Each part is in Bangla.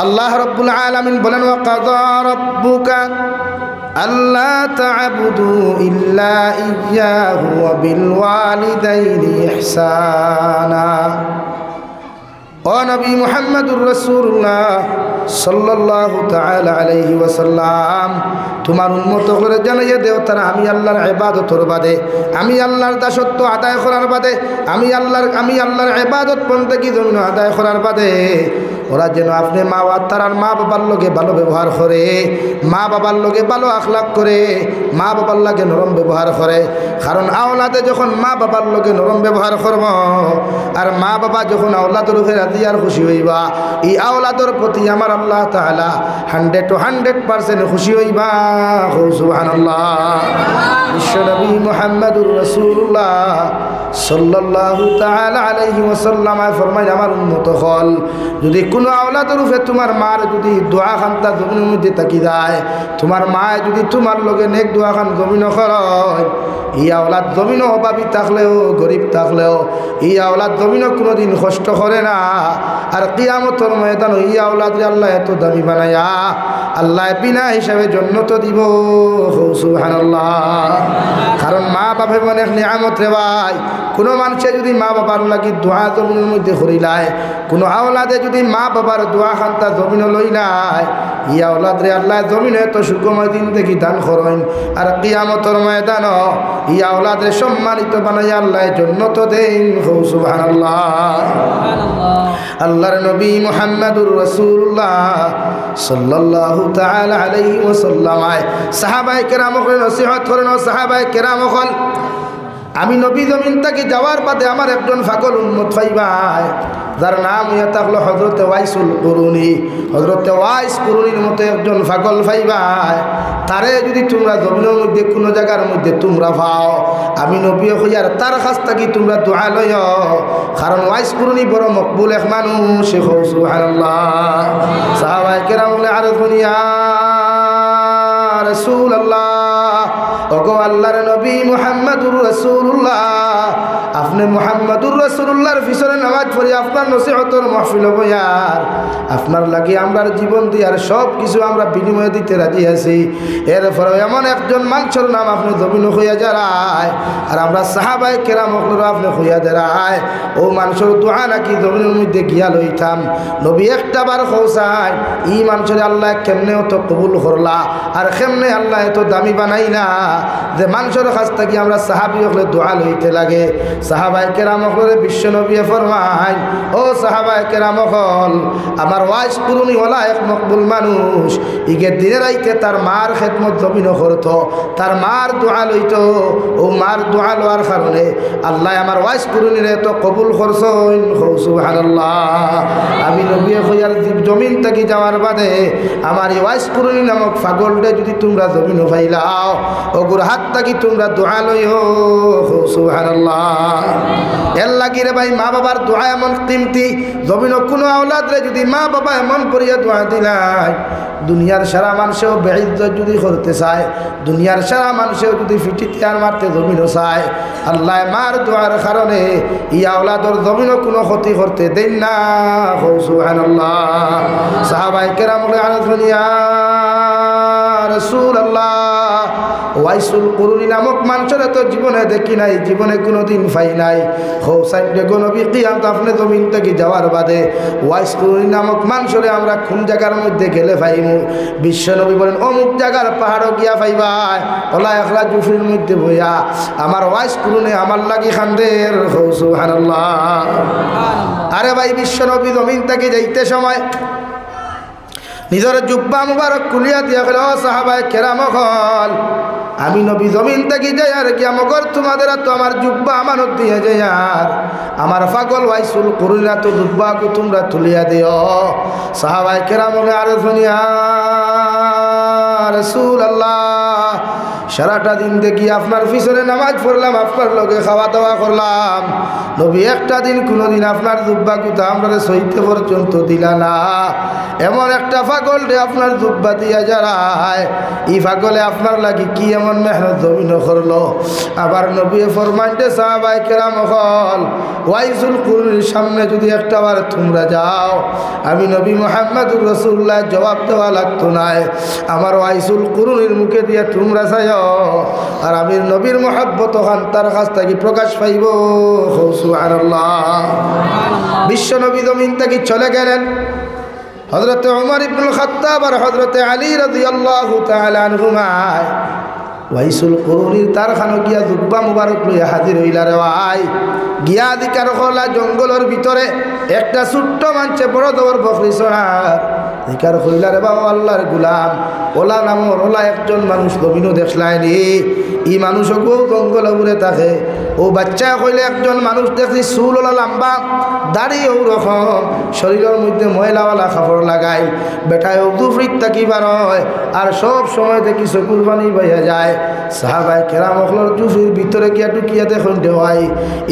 আল্লাহ রাব্বুল আলামিন বলেন ওয়া কাযা রাব্বুকা আল্লা তা'বুদু ইল্লা ইয়্যাহু ওয়া বিল ওয়ালিদাইনি ইহসানা। ও নবী মুহাম্মদুর রাসূলুল্লাহ সাল্লাল্লাহু তাআলা আলাইহি ওয়াসাল্লাম, তোমার উম্মত করে জানাইয়া দেও তারা আমি আল্লাহর ইবাদতের বাদে, আমি আল্লাহর দাসত্ব আদায় করার বাদে, আমি আল্লাহর ইবাদত বন্দেগী জন্য আদায় করার বাদে ওরা যেন আপনি মা তারার মা বাবার লগে ভালো ব্যবহার করে, মা বাবার লগে ভালো আখলাক করে, মা বাবার লগে নরম ব্যবহার করে। কারণ আওলাদে যখন মা বাবার লগে নরম ব্যবহার করব আর মা বাবা যখন আওলাদের উপরে রাজি আর খুশি হইবা, এই আওলাদের প্রতি আমার আল্লাহ তাআলা 100% খুশি হইবা। সুবহানাল্লাহ। বিশ্বনবী মুহাম্মদুর রাসূলুল্লাহ সাল্লাল্লাহু তাআলা আলাইহি ওয়াসাল্লাম ফরমায় আমার উম্মত হল, যদি কোনো আওলাদের উপরে তোমার মার যদি দোয়া খান্তা জমিনের মধ্যে থাকি যায়, তোমার মায় যদি তোমার লগে নেক দোয়া খান জমিন করয়, এই আওলাদ জমিন অভাবী থাকলেও গরিব থাকলেও এই আওলাদ জমিন কোনোদিন কষ্ট করে না। আর কিয়ামতের ময়দান এই আওলাদরে আল্লাহ এত দামি বানায়া আল্লাহ বিনা হিসাবে জান্নাত দিব। সুবহানাল্লাহ। কারণ মা বাপে অনেক নিয়ামত রে ভাই। কোনো মানুষে যদি মা বাবার লাগি দোয়া জমিনের মধ্যে করিলায়, কোনো আওলাদে যদি মা বাবার দোয়া খান্তা জমিন লইলায়, ই আওলাদ রে আল্লাহ জমিনে এত সুখময় দিন দেখি দান করেন। আর কিয়ামতের ময়দান ই আওলাদ রে সম্মানিত বানাইয়া আল্লাহ জান্নাত দেন। সুবহানাল্লাহ। আল্লাহর নবী মুহাম্মদুর রাসূলুল্লাহ সাল্লাল্লাহু তাআলা আলাইহি ওয়াসাল্লাম সাহাবায়ে কেরামকে নসিহত করেন। সাহাবায়ে কেরাম হল, আমি নবী জমিন থেকে যাওয়ার বাদে আমার একজন ফাগল উম্মত পাইবাই, যার নাম ইয়া থাকলো হযরতে ওয়াইসুল কুরুনি। হযরতে ওয়াইস কুরুনির মতো একজন ফাগল পাইবাই, তারে যদি তোমরা জমিনের মধ্যে কোনো জায়গার মধ্যে তোমরা পাও, আমি নবী হইয়ার তার কাছ থেকে তোমরা দোয়া লইও। কারণ ওয়াইস কুরুনি বড় মকবুল এক মানুষ। সুবহানাল্লাহ। সাহাবায়ে কেরাম বলে আর দুনিয়া রাসূলুল্লাহ, ওগো আল্লাহর নবী মুহাম্মদুর রাসূলুল্লাহ, আপনি মুহাম্মদুর রাসূলুল্লাহর পিছনে নামাজ পড়ি আপনার নসিহতের মাহফিল বয়ার আপনার লাগি আমরা জীবন দিয়ার সব কিছু আমরা বিনিময় দিতে রাজি আছি। এরপরে এমন একজন মানুষের নাম আপনি জমিন হইয়া যারায় আর আমরা সাহাবায়ে কেরাম আপনি হইয়া দাঁড়ায়, ও মানুষের দোয়া নাকি জমিনের মধ্যে গিয়া লইতাম। নবী একটা বার খোঁসায় ই মানুষের আল্লাহ কেমনে তো কবুল করলা আর কেমনে আল্লাহ এত দামি বানাইলা যে মানুষের কাছ থেকে আমরা সাহাবী হলে দোয়া লইতে লাগে। সাহাবায়ে কেরাম হলে বিশ্ব নবী ফরমায়, ও সাহাবায়ে কেরাম হল, আমার ওয়াইস কুরুনি হলা এক মকবুল মানুষ, ইগে দিনে রাইতে তার মার খেদমত জমিন করতো, তার মার দোয়া লইতো। ও মার দোয়া লওয়ার কারণে আল্লাহ আমার ওয়াইস কুরুনিরে তো কবুল করছেন। সুবহানাল্লাহ। আমি নবী হইয়ার জমিন থেকে যাওয়ার বাদে আমার এই ওয়াইস কুরুনি নামক পাগলটা যদি তোমরা জমিন পাইলাও, ওগুর হাত থেকে তোমরা দোয়া লইও। সুবহানাল্লাহ। এর লাগি রে ভাই মা বাবার দোয়া এমন কিমতি, জমিন কোনো আওলাদ রে যদি মা বাবা এমন করিয়া দোয়া দিলাই, দুনিয়ার সারা মানুষেও বেইজ্জত যদি করতে চায়, দুনিয়ার সারা মানুষেও যদি ফিটিতে আর মারতে জমিনও চায়, আল্লাহ মার দোয়ার কারণে ই আওলাদর জমিনও কোনো ক্ষতি করতে দেন না। সুবহানাল্লাহ। সাহাবায়ে কেরাম বলে আনন্দিয়া রাসূলুল্লাহ, ওয়াইসুল কুরুনি নামক মানুষের তো জীবনে দেখি নাই, জীবনে কোনোদিন পাই নাই। হোসাইন নবী কিয়ামত আপনি জমিন থেকে যাওয়ার বাদে ওয়াইস কুরুনি নামক মানুষের আমরা কোন জায়গার মধ্যে গেলে পাইমু? বিশ্ব নবী বলেন অমুক জায়গার পাহাড়ও গিয়া পাইবাই, ওলা একলা জুফির মধ্যে বইয়া আমার ওয়াইস কুরুনি আমার লাগি খান্দের। সুবহানাল্লাহ। আরে ভাই বিশ্ব নবী জমিন থেকে যাইতে সময় নিজের জুব্বা মুবারক খুলিয়া দিয়া গেল, সাহাবায়ে কেরাম হল, আমি নবী জমিন থেকে যাই আর কি আমগর তোমাদের তো আমার জুব্বা আমানত দিয়ে যাই আর আমার পাগল ওয়াইসুল কুরুনি তো জুব্বাকে তোমরা তুলিয়া দিও। সাহাবায়ে কেরাম বলে আর শুনিয়া রাসূলুল্লাহ, সারাটা দিন দেখি আপনার পিছনে নামাজ পড়লাম, আপনার লগে খাওয়া দাওয়া করলাম, নবী একটা দিন কোনোদিন আপনার জুব্বা কুতা আমরা সইতে পর্যন্ত দিলা না। এমন একটা পাগল রে আপনার জুব্বা দিয়া যারায়, এই পাগলে আপনার লাগি কি এমন মেহনত জমিন করলো। আবার নবী ফরমাইতে সাহাবায়ে কেরাম হল ওয়াইসুল কুরনির সামনে যদি একটাবার তোমরা যাও, আমি নবী মুহাম্মদুর রাসূলুল্লাহ জবাব দেওয়া লাগতো না। আমার ওয়াইসুল কুরনির মুখে দিয়ে তোমরা চাইও, আর আমি নবীর মহব্বত ওখান তার কাছ থেকে প্রকাশ পাইব। সুবহানাল্লাহ। বিশ্ব নবী জমিন থেকে চলে গেলেন। হযরতে ওমর ইবনুল খাত্তাব আর হযরতে আলী রাদিয়াল্লাহু তাআলা আনহুমা ওয়াইসুল কুরনির তার খানো গিয়া জুব্বা মুবারক লইয়া হাজির হইলা রে ভাই। গিয়া দিকার হলা জঙ্গলের ভিতরে একটা ছোট্ট মানছে বড় দৌড় বকরি চড়ার দিকার হইলা রে বাবা আল্লাহর গুলাম। ওলা নামর ওলা একজন মানুষ জমিনও দেখলাইনি, ই মানুষও জঙ্গল উড়ে থাকে। ও বাচ্চা কইলে একজন মানুষ দেখছি চুল ওলা লম্বা, দাড়ি ও রকম, শরীরের মধ্যে ময়লাওয়ালা কাপড় লাগাই, বেটায় দুফরিত থাকি বার হয়, আর সব সময় দেখি চকুর পানি বইয়া যায়। সাহাবায়ে কেরাম হলর জুফির ভিতরে গিয়া ঢুকিয়া দেখুন দেওয়াই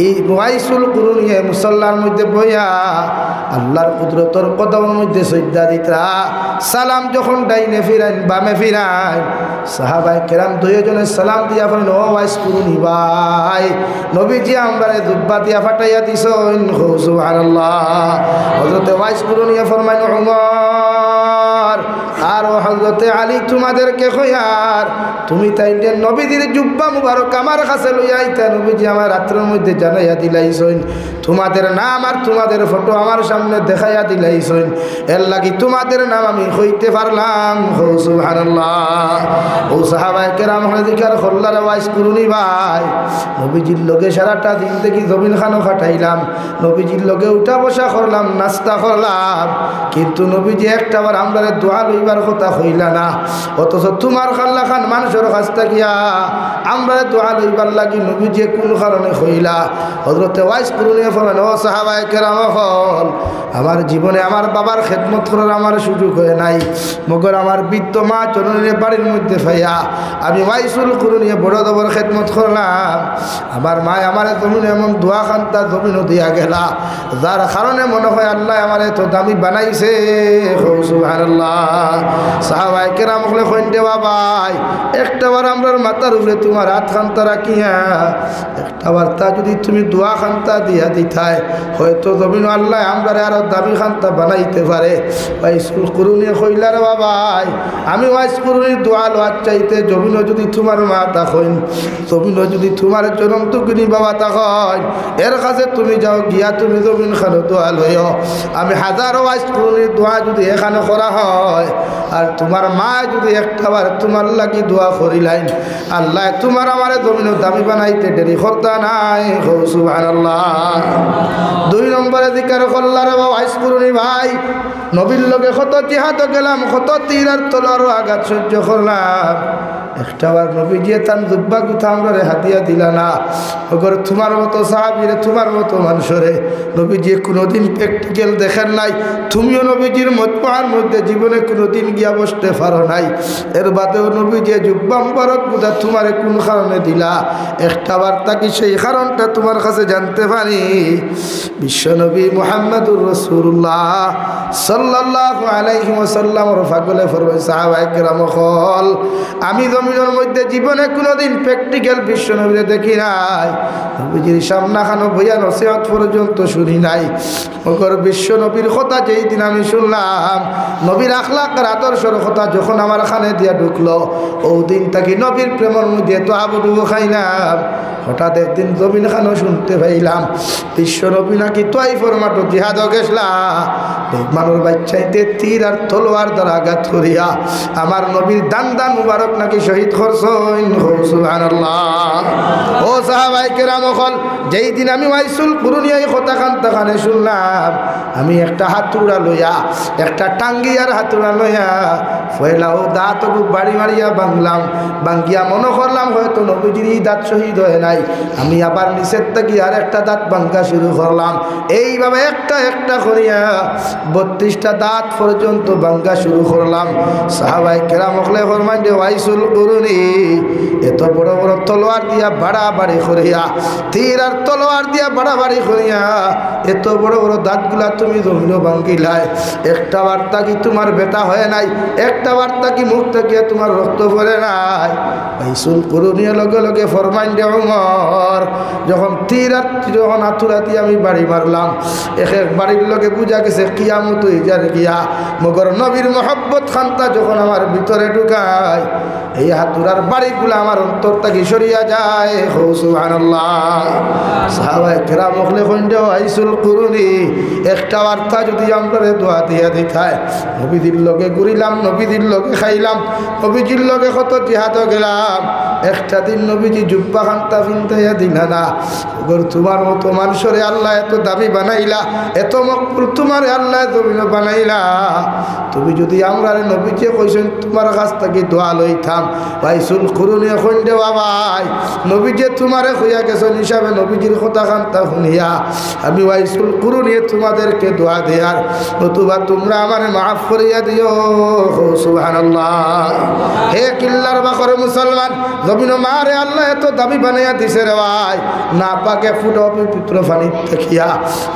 এই ওয়াইসুল কুরনিয়ে মুসল্লার মধ্যে বইয়া আল্লাহর কুদরতর কদমের মধ্যে সজদা দিতরা। সালাম যখন ডাইনে ফিরাইন বামে ফিরাইন, সাহাবায়ে কেরাম দুইজনে সালাম দিয়া বলেন, ও ওয়াইস কুরনি ভাই, নবীজি আমরারে জুব্বা দিয়া ফাটাইয়া দিছেন। সুবহানাল্লাহ। হযরতে ওয়াইস কুরনিয়ে ফরমাইন, ওমর আর হযরতে আলী তোমাদেরকে কইয়ার তুমি তাইলে নবীজির জুব্বা মুবারক আমার কাছে লইয়া আইতা। নবীজি আমার রাত্রের মধ্যে জানাইয়া দিলাইছেন, তোমাদের নাম আর তোমাদের ফটো আমার সামনে দেখাইয়া দিলাইছেন, এর লাগি তোমাদের নাম আমি কইতে পারলাম। সুবহানাল্লাহ। ও সাহাবায়ে কেরাম হযরত খল্লার ওয়াইস কুরনি ভাই, নবীজির লগে সারাটা দিন থেকে জমিন খানো খাটাইলাম, নবীজির লগে উঠা বসা করলাম, নাস্তা করলাম, কিন্তু নবীজি একটাবার আমরারে দোয়া লইবার কথা হইলা না। অথচ তোমার খাল্লা খান মানুষের কাছ থাকিয়া আমরারে দোয়া লইবার লাগি নবীজি কোন কারণে হইলা। হযরতে ওয়াইস কুরনি ফরমান, ও সাহাবায়ে কেরাম হল, আমার জীবনে আমার বাবার খেদমত করার আমার সুযোগ হয় নাই, মগর আমার বৃদ্ধ মা জননীর বাড়ির মধ্যে ফাইয়া আমি ওয়াইসুল কুরনি বড় দবর খেদমত করলাম। আমার মা আমার জমিনে এমন দোয়া খান্তা জমিনও দিয়া গেলা, যার কারণে মনে হয় আল্লাহ আমার এত দামি বানাইছে। সুবহানাল্লাহ। সাহাবায়ে কেরাম হলে কইন দেওয়া ভাই, একটাবার আমরার মাথার উপরে তোমার হাত খান্তা রাখিয়া একটাবার তা যদি তুমি দোয়া খান্তা দিয়া দিতাই, হয়তো জমিন আল্লাহ আমরারে আরো দামি খান্তা বানাইতে পারে। ওয়াইসুল কুরনি কইলা রে বাবাই, আমি ওয়াইস কুরনির দোয়া লওয়ার চাইতে জমিনও যদি তোমার মা তাকইন, জমিনও যদি তোমার জনম তুকিনি বাবা তাকইন, এর কাছে তুমি যাও গিয়া তুমি জমিন খানো দোয়া লইও। আমি হাজারো ওয়াইস কুরনির দোয়া যদি এখানে করা হয়, আর তোমার মা যদি একটাবার তোমার লাগি দোয়া করিলাইন, আল্লাহ তোমার আমারে জমিনও দামি বানাইতে দেরি করতা নাই। সুবহানাল্লাহ। দুই নম্বরে জিকির করলার ওয়াইস কুরনি ভাই, নবীর লগে কত জিহাদ গেলাম, কত তীর আর তলোয়ার আঘাত সহ্য করলাম, একটাবার নবীজি তান জুব্বা কথা আমরা হাতিয়া দিলা না। অগর তোমার মতো সাহাবীরে তোমার মতো মানুষরে নবীজি কোনোদিন প্র্যাকটিক্যাল দেখেন নাই, তুমিও নবীজির মজমার মধ্যে জীবনে কোনোদিন গিয়া বসতে পারো নাই, এর বাদেও নবীজি জুব্বা মুবারক কথা তোমারে কোন কারণে দিলা, একটাবার তাকি সেই কারণটা তোমার কাছে জানতে পারি। বিশ্বনবী মুহাম্মদুর রাসূলুল্লাহ সাল্লাল্লাহু আলাইহি ওয়াসাল্লামের ফাগলে ফরমায়, সাহাবায়ে কেরাম হল, আমি জমিনের মধ্যে জীবনে কোনোদিন প্র্যাকটিক্যাল বিশ্বনবীরে দেখি নাই, নবীজির সামনা খানো বইয়া নসিহত পর্যন্ত শুনি নাই। ওগর বিশ্বনবীর কথা যেই দিন আমি শুনলাম, নবীর আখলাক আর আদর্শের কথা যখন আমার খানে দিয়া ঢুকলো, ওই দিন তাকে নবীর প্রেমের মধ্যে তো আবুডুবু খাইলাম। হঠাৎ একদিন জমিন খানো শুনতে পাইলাম, বিশ্বনবী নাকি তোয়াইফের মাঠে জিহাদ গেছলা, মানুষ বাচ্চাইতে তীর আর তলোয়ার দ্বারা আঘাত করিয়া আমার নবীর দান দান মুবারক নাকি শহীদ করছেন। সুবহানাল্লাহ। ও সাহাবায়ে কেরাম হল, যেই দিন আমি ওয়াইসুল কুরনি এই কথা কানে শুনলাম, আমি একটা হাতুড়া লইয়া, একটা টাঙ্গিয়ার হাতুড়া লইয়া ফয়লাও দাঁত বাড়ি মারিয়া বাংলাম, বাঙ্গিয়া মনে করলাম হয়তো নবীজির দাঁত শহীদ হয় নাই, আমি আবার নিষেধ থাকি আর একটা দাঁত ভাঙ্গা শুরু করলাম। এইভাবে একটা একটা করিয়া 32টা দাঁত পর্যন্ত ভাঙ্গা শুরু করলাম। সাহাবায়ে কেরাম হলে ফরমান যে ওয়াইসুল কুরনি এত বড় বড় তলোয়ার দিয়া বাড়াবাড়ি করিয়া, তীর আর তলোয়ার দিয়া বাড়াবাড়ি করিয়া এত বড় বড় দাঁতগুলা তুমি জমিনও ভাঙ্গিলাই, একটা বার্তা কি তোমার ব্যথা হয় নাই, একটা বার্তা কি মুখ থেকে তোমার রক্ত পড়ে নাই? বাইসুল কুরুনিয়ে লগে লগে ফরমাইন দে ওমর, যখন যখন আতুরাতি আমি বাড়ি মারলাম, এক এক বাড়ির লগে বুঝা গেছে কিয়ামত হয়ে যার গিয়া। মগর নবীর মহব্বত খান্তা যখন আমার ভিতরে ঢুকায়, এই হাতুরার বাড়িগুলো আমার অন্তর থেকে সরিয়া যায়। হো সুবহানাল্লাহ। সাহাবায়ে কেরাম মখলে কইন্ডে আইসুল কুরুনি একটা বার্তা যদি আমরা দোয়া দিয়া দিতায়, নবীদের লগে ঘুরিলাম, নবীদের লগে খাইলাম, নবীজির লগে কত জিহাদ গেলাম, একটা দিন নবীজি জুব্বা খান্তা ফিনতাইয়া দিলা না। তোমার মতো মানুষরে আল্লাহ এত দাবি বানাইলা, এত মকবুল তোমার আল্লাহ জমিন বানাইলা, তুমি যদি আমরা নবীকে কইছেন তোমার কাছ থেকে দোয়া লইতাম। বাইসুল কুরুনি এখন দে বাবাই, নবী যে তোমারে হইয়া গেছেন হিসাবে নবীজির কথা খান্তা শুনিয়া আমি বাইসুল কুরুনি তোমাদেরকে দোয়া দেয়ার, নতুবা তোমরা আমার মাফ করিয়া দিও। সুবহানাল্লাহ। হে কিল্লার বাকরে মুসলমান, জমিন মারে আল্লাহ এত দাবি বানাইয়া দিছে রে ভাই, না পাকে ফুটো পবিত্র পানি দেখিয়া।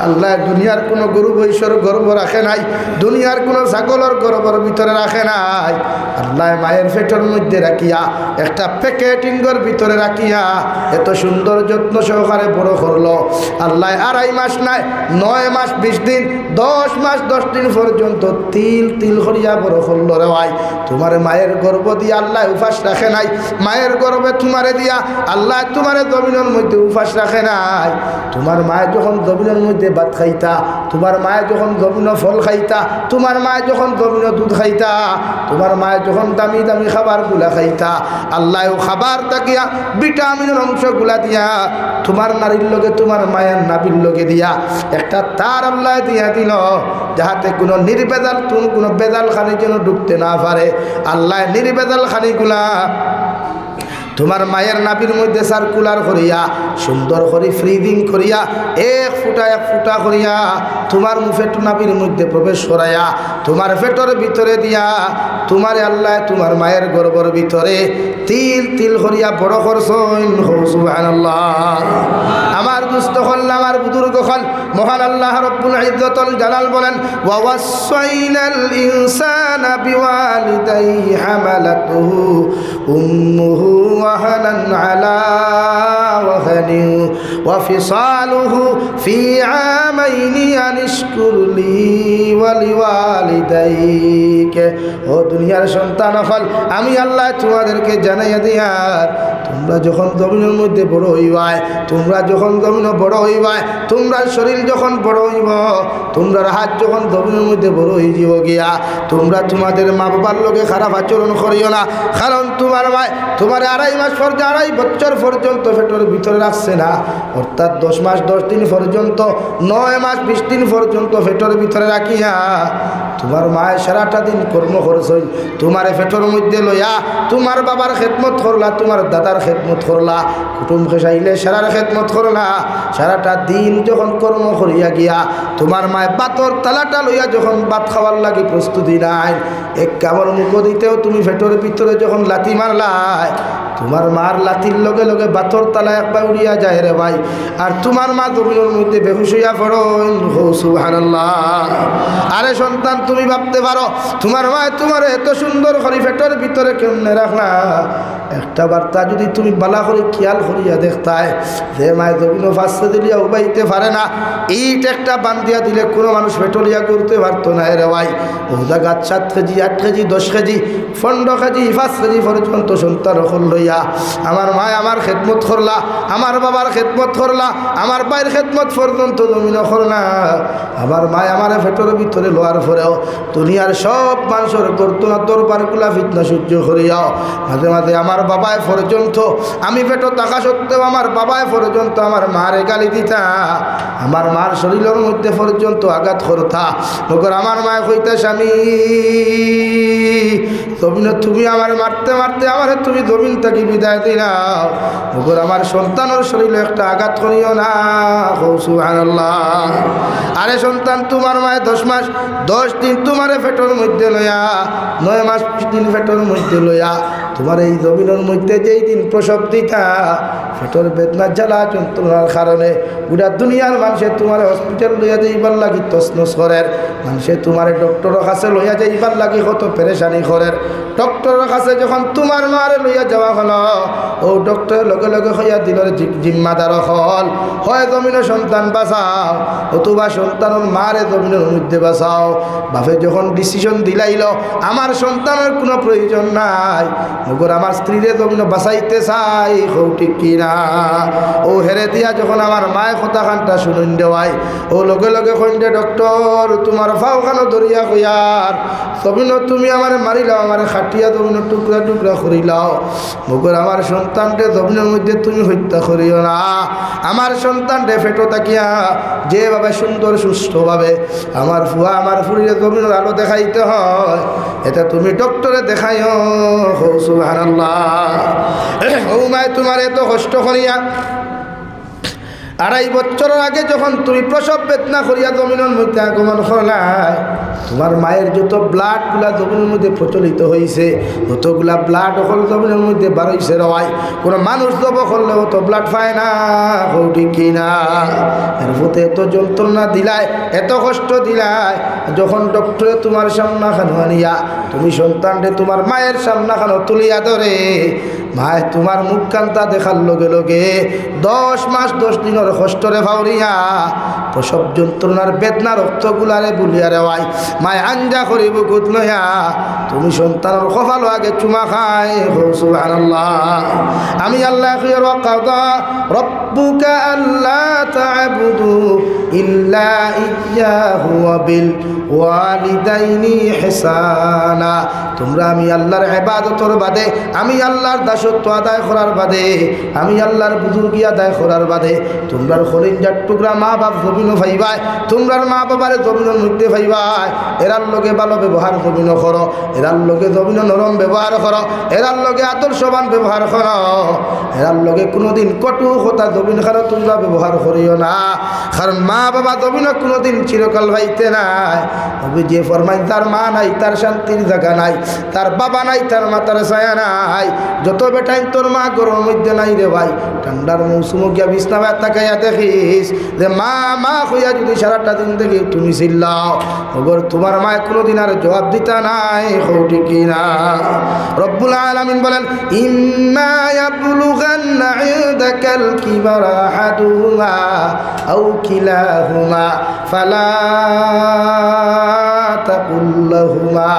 আল্লাহ দুনিয়ার কোনো গরু বৈশ্বর গর্ব রাখে নাই, দুনিয়ার কোনো ছাগলের গর্বর ভিতরে রাখে নাই। আল্লাহ মায়ের পেটের মধ্যে রাখিয়া, একটা প্যাকেটিংয়ের ভিতরে রাখিয়া এত সুন্দর যত্ন সহকারে বড় করলো। আল্লাহ 2.5 মাস নাই, 9 মাস 20 দিন, 10 মাস 10 দিন পর্যন্ত তিল তিল করিয়া বড় করলো রে ভাই। তোমার মায়ের গর্ব দিয়া আল্লাহ উপাস রাখে নাই, মায়ের গর্বে তোমারে দিয়া আল্লাহ তোমারে জমিনের মধ্যে উপাস রাখে নাই। তোমার মায়ে যখন জমিনের মধ্যে ভাত খাইতা, তোমার মায়ে যখন জমিন ফল খাইতা, তোমার মায়ে যখন জমিন দুধ খাইতা, তোমার মায়ে যখন দামি দামি খাবারগুলা খাইতা, আল্লাহ খাবার তাকিয়া ভিটামিনের অংশগুলা দিয়া তোমার নারীর লগে তোমার মায়ের নাবির লগে দিয়া একটা তার আল্লাহ দিয়া দিল, যাহাতে কোনো নির্বেদাল কোনো বেদাল খানি যেন ঢুকতে না পারে। আল্লাহ নির্বেদাল খানিগুলা তোমার মায়ের নাবির মধ্যে সার্কুলার করিয়া সুন্দর করে ফ্রিদিং করিয়া এক ফুটা করিয়া তোমার মুফেট নাবির মধ্যে প্রবেশ করাইয়া তোমার পেটের ভিতরে দিয়া তোমার আল্লাহ তোমার মায়ের গর্ভের ভিতরে তিল তিল করিয়া বড় করছেন। সুবহানাল্লাহ। আমার দুস্থ হল, আমার বুজুর্গ হল, মহান আল্লাহ রব্বুল ইজ্জতুল জালাল বলেন, ওয়া ওয়াসাইনাল ইনসানা বিওয়ালিদাইহি হামালাতুহু উম্মুহু ওয়াহানান আলা ওয়াহানিন ওয়া ফিসালুহু ফি আমাইনি আনিশকুর লি ওয়া লিওয়ালিদাইকা। ও দুনিয়ার সন্তান হল, আমি আল্লাহ তোমাদেরকে জানাইয়া দিয়ার, তোমরা যখন জমিনের মধ্যে বড় হইবাই, তোমরা যখন জমিন বড় হইবাই, তোমরা শরীর যখন বড় হইব, তোমরা হাত যখন জমিনের মধ্যে বড় হয়ে যাব গিয়া, তোমরা তোমাদের মা বাবার লোকে খারাপ আচরণ করিও না। কারণ তোমার মায় তোমার 2.5 মাস পর্যন্ত 2.5 বছর পর্যন্ত পেটের ভিতরে রাখছে না, অর্থাৎ 10 মাস 10 দিন পর্যন্ত, 9 মাস 20 দিন পর্যন্ত পেটের ভিতরে রাখিয়া তোমার মায় সারাটা দিন কর্ম করছই, তোমার পেটের মধ্যে লইয়া তোমার বাবার খেদমত করলা, তোমার দাদার খেদমত করলা, কুটুম খেসাইলে সারার খেদমত করলা, সারাটা দিন যখন কর্ম করিয়া গিয়া তোমার মায় বাতর তালাটা লইয়া যখন ভাত খাওয়ার লাগি প্রস্তুতি নাই, এক কামড় মুখ দিতেও তুমি পেটের ভিতরে যখন লাথি মারলাই, তোমার মার লাথির লগে লগে বাতর তালা একবার উড়িয়া যায় রে ভাই, আর তোমার মা জমিনের মধ্যে বেহুশ হইয়া পড়েন। সুবহানাল্লাহ। আরে সন্তান, তুমি ভাবতে পারো তোমার মায় তোমার এত সুন্দর করে পেটের ভিতরে কেমনে রাখলা, একটা বার্তা যদি তুমি বালা করে খেয়াল করিয়া দেখতায়, যে মায় জমিন ফাঁসতে দিলিয়া উবাইতে পারে না, ইট একটা বান্ধিয়া দিলে কোনো মানুষ পেটলিয়া করতে পারতো না রে ভাই। ও জায়গা 7 KG 8 KG 10 KG 15 KG 5 KG পর্যন্ত সন্তান হল লইয়া আমার মায় আমার খেদমত করলা, আমার বাবার খেদমত করলা, আমার ভাইয়ের খেদমত পর্যন্ত জমিন করলা। আমার মায় আমার পেটের ভিতরে লোয়ার পরেও দুনিয়ার সব মানুষের করতো না দরবারগুলা ফিতনা সহ্য করিয়াও মাঝে মাঝে আমার বাবায় পর্যন্ত, আমি পেটে থাকা সত্ত্বেও আমার বাবায় পর্যন্ত আমার মারে গালি দিতা, আমার মার শরীরের মধ্যে পর্যন্ত আঘাত করতা। নগর আমার মায় কইতা, স্বামী জমিনে তুমি আমার মারতে মারতে আমার তুমি জমিন থেকে বিদায় দিলাও, নগর আমার সন্তানের শরীরে একটা আঘাত করিও না। সুবহানাল্লাহ। আরে সন্তান, তোমার মায় 10 মাস 10 দিন তোমার পেটের মধ্যে লইয়া, 9 মাস 20 দিন পেটের মধ্যে লইয়া তোমার এই জমিনের মধ্যে যেই দিন প্রসব দিতা পেটের বেদনা জ্বালা যন্ত্রণার কারণে গোটা দুনিয়ার মানুষে তোমার হসপিটাল লইয়া যাইবার লাগি তসনস করের, মানুষে তোমার ডক্টরের কাছে লইয়া যাইবার লাগি কত পেরেশানি করের। ডক্টরের কাছে যখন তোমার মারে লইয়া যাওয়া হলো, ও ডক্টরের লগে লগে হইয়া দিলের জিম্মাদার হল হয় জমিনের সন্তান বাঁচাও অথবা সন্তানের মারে জমিনের মধ্যে বাঁচাও। বাপে যখন ডিসিশন দিলাইল আমার সন্তানের কোনো প্রয়োজন নাই, মগর আমার স্ত্রীরে জমিন বাঁচাইতে চাই, হৌ ঠিক কিনা? ও হেরে দিয়া যখন আমার মায়ের কথা খানটা শুনুন দেওয়াই, ও লগে লগে কইন্ডে ডক্টর তোমার ফাওখানো ধরিয়া কইয়ার জমিন তুমি আমার মারিলাও, আমার খাটিয়া জমিন টুকরা টুকরা করিলাও, মগর আমার সন্তানটে জমিনের মধ্যে তুমি হত্যা করিও না। আমার সন্তানটে ফেটো তাকিয়া যেভাবে সুন্দর সুস্থভাবে আমার ফুয়া আমার ফুরিয়ে জমিনের আলো দেখাইতে হয়, এটা তুমি ডক্টরে দেখাইও। সুবহানাল্লাহ। ও মায় তোমার এত কষ্ট করিয়া 2.5 বছরের আগে যখন তুমি প্রসব বেদনা করিয়া জমিনের মধ্যে আগমন করলাই, তোমার মায়ের যত ব্লাডগুলা জমিনের মধ্যে প্রচলিত হয়েছে, যতগুলা ব্লাড হল জমিনের মধ্যে বার হয়েছে রওয়াই, কোনো মানুষ জব করলে অত ব্লাড পায় না, ঠিক কিনা? এর প্রতি এত যন্ত্রণা দিলায়, এত কষ্ট দিলায়, যখন ডক্টরে তোমার সামনাখানো আনিয়া তুমি সন্তানরে তোমার মায়ের সামনাখানো তুলিয়া ধরে, মায় তোমার মুখ কান্তা দেখার লগে লগে 10 মাস 10 দিনের কষ্টরে ফাউরিয়া প্রসব যন্ত্রণার বেদনা রক্তগুলারে বুলিয়া রেওয়াই মায় আঞ্জা করিব গুদ লইয়া তুমি সন্তানের কপাল আগে চুমা খায়। সুবহানাল্লাহ। আমি আল্লাহ কাদা রব্বুকা আল্লা তা'বুদু ইল্লা ইয়্যাহু ওয়া বিল ওয়ালিদাইনি ইহসানা। তোমরা আমি আল্লাহর ইবাদতের বাদে, আমি আল্লাহর দাসত্ব আদায় করার বাদে, আমি আল্লাহর বুজুর্গি আদায় করার বাদে তোমরার খলিঞ্জার টুকরা মা বাপ জমিনও ভাইবাই, তোমরার মা বাবার জমিনের মধ্যে ভাইবাই, এরার লগে ভালো ব্যবহার জমিনও করো, এরার লগে জমিনও নরম ব্যবহার করো, এরার লগে আদর্শবান ব্যবহার করো, এরার লগে কোনোদিন কটু কথা জমিন খানো তোমরা ব্যবহার করিও না, কারণ মা বাবা জমিনও কোনোদিন চিরকাল ভাইতে নাই। তবে যে ফরমাই তার মা নাই তার শান্তির জায়গা নাই, তার বাবা নাই তার মাতার ছায়া নাই। যত বেটাই তোর মা গরমের মধ্যে নাই রে ভাই, ঠান্ডার মৌসুম গিয়া বিছনা তাকাইয়া দেখিস যে মা মা হইয়া যদি সারাটা দিন দেখি তুমি চিল্লাও, ওগর তোমার মায় কোনোদিন আর জবাব দিতা নাই, ঠিক কিনা? রব্বুল আলামিন বলেন ইম্মা ইয়াবলুগান্না ইনদাকাল কিবারা আহাদুহুমা আও কিলাহুমা ফালা তাকুল্লাহুমা।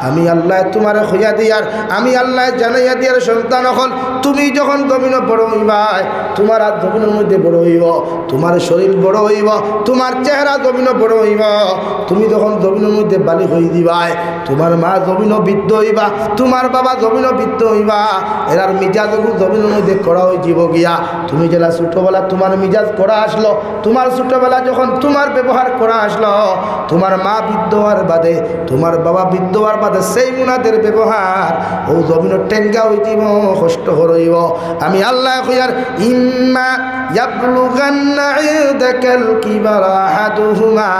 আমি আল্লাহ তোমার হইয়া দিয়ার, আমি আল্লাহ জানাইয়া দিয়ার সন্তান হল তুমি যখন জমিন বড় হইবাই, তোমার আর জমিনের মধ্যে বড় হইব, তোমার শরীর বড় হইব, তোমার চেহারা জমিন বড় হইব, তুমি যখন জমিনের মধ্যে বালি হয়ে দিবাই, তোমার মা জমিন বৃদ্ধ হইবা, তোমার বাবা জমিন বৃদ্ধ হইবা, এরার মিজাজ জমিনের মধ্যে করা হয়ে যাব গিয়া। তুমি যেটা ছোটবেলা তোমার মিজাজ করা আসলো, তোমার ছোটবেলা যখন তোমার ব্যবহার করা আসলো, তোমার মা বৃদ্ধ হওয়ার বাদে, তোমার বাবা বৃদ্ধ হওয়ার বাদে সেই মুনাদের ব্যবহার ও জমিনের টেঙ্গা হয়ে দিব, কষ্ট হইব। আমি আল্লাহ কইয়ার ইম্মা ইয়াবলুগান্না ইনদাকাল কিবারা আহাদুহুমা,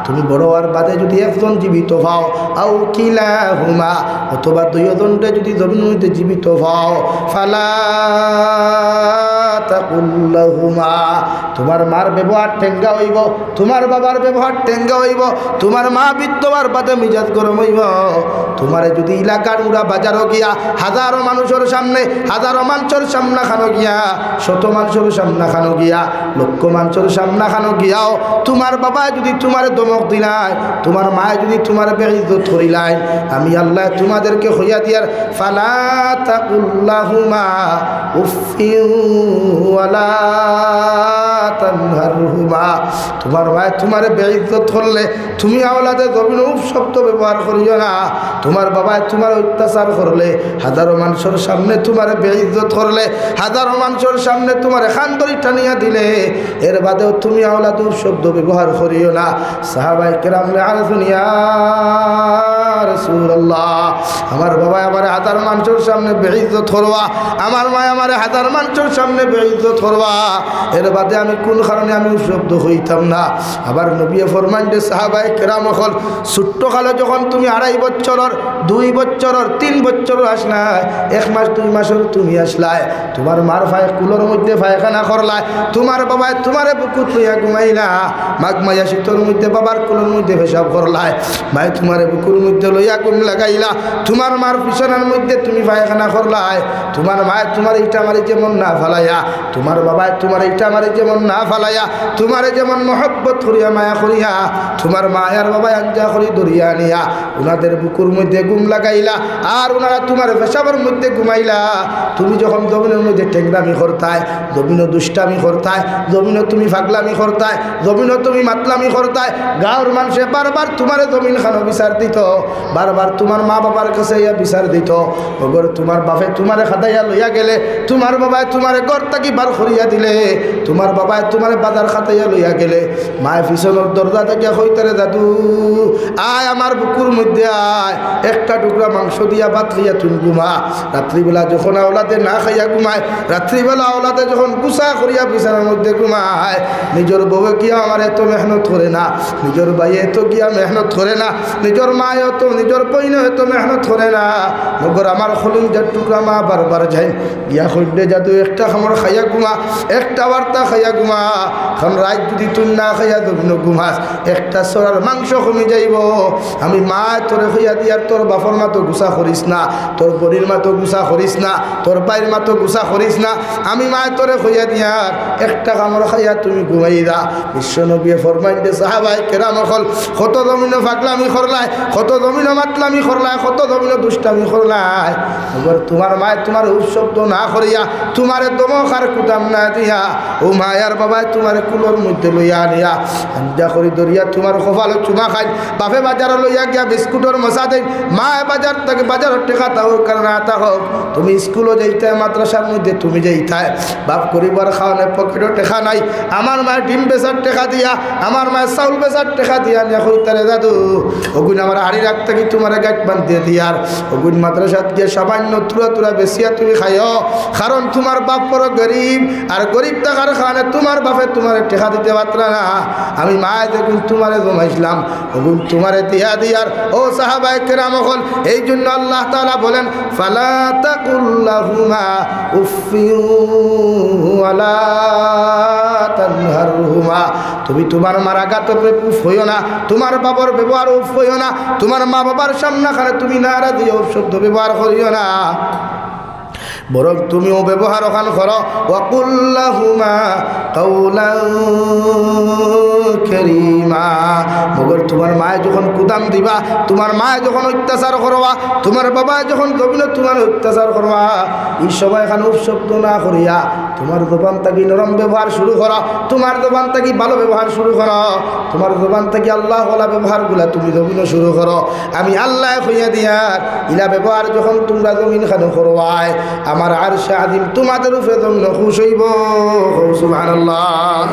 তুমি বড় হওয়ার বাদে যদি একজন জীবিত পাও, আও কিলাহুমা অথবা দুইজনটা যদি জমিনের মধ্যে জীবিত পাও, ফালা তাকুল্লাহুমা, তোমার মার ব্যবহার টেঙ্গা হইব, তোমার বাবার ব্যবহার টেঙ্গা হইব, তোমার মা বিদ্যবার বাদে মিজাজ গরম হইব। তোমারে যদি এলাকার উড়া বাজারও গিয়া হাজারো মানুষের সামনে, হাজারো মানুষের সামনা খানো গিয়া, শত মানুষের সামনা খানো গিয়া, লক্ষ মানুষের সামনা খানো গিয়াও তোমার বাবা যদি তোমার দমক দিলাই, তোমার মায় যদি তোমার বেইজ্জত করিলাই, আমি আল্লাহ তোমাদেরকে হইয়া দিয়ার ফালা তাকুল্লাহুমা উফিউ ওয়ালা তানহারহুমা। তোমার মায় তোমার বেইজ্জত করলে তুমি আওলাদে জমিন উফ শব্দ ব্যবহার করিও না। তোমার বাবায় তোমার অত্যাচার করলে, হাজারো মানুষের সামনে তোমার বেইজ্জত করলে, হাজারো মানুষের সামনে তোমার খানদরি টানিয়া দিলে, এর বাদেও তুমি আওলাদ উফ শব্দ ব্যবহার করিও না। সাহাবায়ে কেরাম আরজুন ইয়া রাসূলুল্লাহ, আমার বাবা আমার হাজার মানুষের সামনে বেইজ্জত করবা, আমার মা আমার হাজার মানুষের সামনে বেইজ্জত করবা। এর বাদে আমি কোন কারণে আমি শব্দ হইতাম না। আবার নবী ফরমান যে সাহাবায়ে কেরাম হল ছোট্ট কালে যখন তুমি 2.5 বছরের 2 বছরের 3 বছরের আসলাই, 1 মাস 2 মাসের তুমি আসলাই, তোমার মার ফায় কুলোর মধ্যে পায়খানা করলাই, তোমার বাবায় তোমারে বুকুত লইয়া ঘুমাইলা, মাঘ মাইয়া শীতর মধ্যে বাবার কুলোর মধ্যে পেশাব করলাই, মায় তোমারে বুকুর মধ্যে লইয়া ঘুম লাগাইলা, তোমার মার বিছানার মধ্যে তুমি পায়খানা করলাই, তোমার মায় তোমার ইটা মারি যেমন না ফালাইয়া, তোমার বাবায় তোমার ইটা মারি যেমন না ফালাইয়া, তোমারে যেমন মহব্বত করিয়া মায়া করিয়া, তোমার মায়ার বাবায় আঞ্জা করি দরিয়া নিয়া ওনাদের বুকুর মধ্যে ঘুম লাগাইলা, আর ওনারা তোমার পেশাবের মধ্যে ঘুমাইলা। তুমি যখন জমিনের মধ্যে টেংরামি করতায়, জমিনও দুষ্টামি করতায়, জমিনও তুমি ফাগলামি করতায়, জমিনও তুমি মাতলামি করতায়, গাঁর মানুষে বারবার তোমার জমিন খানো বিচার দিত, বারবার তোমার মা বাবার কাছে ইয়া বিচার দিত। ওগর তোমার বাপে তোমারে খাদাইয়া লইয়া গেলে, তোমার বাবায় তোমারে ঘর থাকি বার করিয়া দিলে, তোমার বাবায় তোমারে বাজার খাতাইয়া লইয়া গেলে, মায় পিছনের দরজা থেকে হইতারে দাদু আয় আমার বুকুর মধ্যে আয়, একটা টুকরা মাংস দিয়া ভাত খাইয়া তুমি ঘুমা। রাত্রিবেলা যখন আওলাদে না খাইয়া ঘুমায়, রাত্রিবেলা আওলাদে যখন গুছা করিয়া বিছানার মধ্যে ঘুমায়, নিজের বউয়ে গিয়া আমার এত মেহনত করে না, নিজের ভাইয়ে এত গিয়া মেহনত করে না, নিজের মায় এত নিজের বইনে এত মেহনত করে না, মগর আমার খলিন যার টুকরা মা বারবার যাই গিয়া হইলে যাদু একটা খামর খাইয়া ঘুমা, একটা বার্তা খাইয়া ঘুমা, খান রাত যদি তুই না খাইয়া দবিন ঘুমাস একটা সরার মাংস কমে যাইব। আমি মা তোরে হইয়া দিয়ার তোর বাপর মা তো গুছা করিস না, তোর বড়ির মা তো গুছা করিস না, তোর বাইর মা তো গুছা করিস না, আমি মা তোরে হইয়া দিয়ার একটা কামড় খাইয়া তুমি ঘুমাই দা। বিশ্ব নবী ফরমাইন দে সাহাবায়ে কেরাম হল কত জমিন ফাগলামি করলাই, কত জমিন মাতলামি করলাই, কত জমিন দুষ্টামি করলাই, এবার তোমার মায় তোমার উৎসব্দ না করিয়া, তোমারে দমকার কুদাম না দিয়া, ও মায়ার বাবায় তোমার কুলোর মধ্যে লইয়া আনিয়া আঞ্জা করি দরিয়া তোমার কপালে চুমা খাই, বাপে বাজারে লইয়া গিয়া বিস্কুটের মশা দেয়, মায় বাজার থেকে বাজারের টেকা তাও কারণ আতা হোক, তুমি স্কুলও যাইতে মাদ্রাসার মধ্যে তুমি যাইতায়, বাপ করিবার খাওয়ানে পকেটও টেকা নাই, আমার মায়ের ডিম বেচার টেকা দিয়া, আমার মায়ের চাউল বেচার টেকা দিয়া নিয়ে হইতারে দাদু ওগুন আমার হাড়ি রাখতে কি তোমার গাছ বান্ধিয়ে দিয়ার, ওগুন মাদ্রাসাত গিয়ে সামান্য তুরা তুরা বেশিয়া তুমি খাইও, কারণ তোমার বাপ বড় গরিব, আর গরিব টাকার খাওয়ানে তোমার বাপে তোমার টেকা দিতে পারতরা না, আমি মায় দেখুন তোমারে জমাইছিলাম, ওগুন তোমারে দিয়া দিয়ার। ও সাহাবায়ে কেরাম হল এই জন্য আল্লাহ তাআলা বলেন ফালা তাকুল্লাহুমা উফিউ ওয়ালা তানহারহুমা, তুমি তোমার মার আঘাত উফ হইও না, তোমার বাবার ব্যবহার উফ হইও না, তোমার মা বাবার সামনাখানে তুমি নারা দিয়ে শব্দ ব্যবহার করিও না, বরং তুমিও ব্যবহার ওখান করো ওয়াকুল্লাহুমা কাউলান কারীমা। মগর তোমার মায়ে যখন কুদাম দিবা, তোমার মায়ে যখন অত্যাচার করবা, তোমার বাবা যখন জমিনে তোমার অত্যাচার করবা, এই সময় এখানে উপশব্দ না করিয়া তোমার জবান থাকি নরম ব্যবহার শুরু করো, তোমার জবান থাকি ভালো ব্যবহার শুরু করো, তোমার জবান থাকি আল্লাহ ওয়ালা ব্যবহারগুলা তুমি জমিনে শুরু করো। আমি আল্লাহ হইয়া দিয়ার ইলা ব্যবহার যখন তোমরা জমিন খানে করবাই, আমার আরশে আযীম তোমাদের উপরে জমিন খুশ হইব। সুবহানাল্লাহ।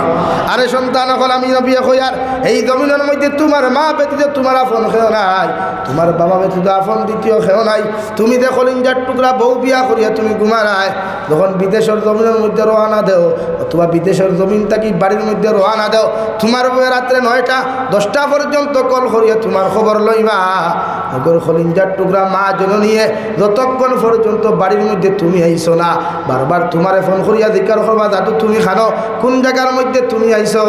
আরে সন্তান হল আমি নবী হইয়ার এই জমিনের মধ্যে তোমার মা ব্যতীত তোমার আপন খেও নাই, তোমার বাবা ব্যতীত আপন দ্বিতীয় খেও নাই, তুমি দেখো লিঞ্জার টুকরা বউ বিয়া করিয়া তুমি ঘুমারায়, যখন বিদেশের জমিনের মধ্যে রওনা দেও অথবা বিদেশের জমিন থাকি বাড়ির মধ্যে রওনা দেও, তোমার বউ রাত্রে 9টা 10টা পর্যন্ত কল করিয়া তোমার খবর লইবা। ওগর খলিঞ্জার টুকরা মা জননীয়ে যতক্ষণ পর্যন্ত বাড়ির মধ্যে তুমি আইছো না, বারবার তোমারে ফোন করিয়া জিজ্ঞার করবা দাদু তুমি খানো, কোন জায়গার মধ্যে তুমি আইছো,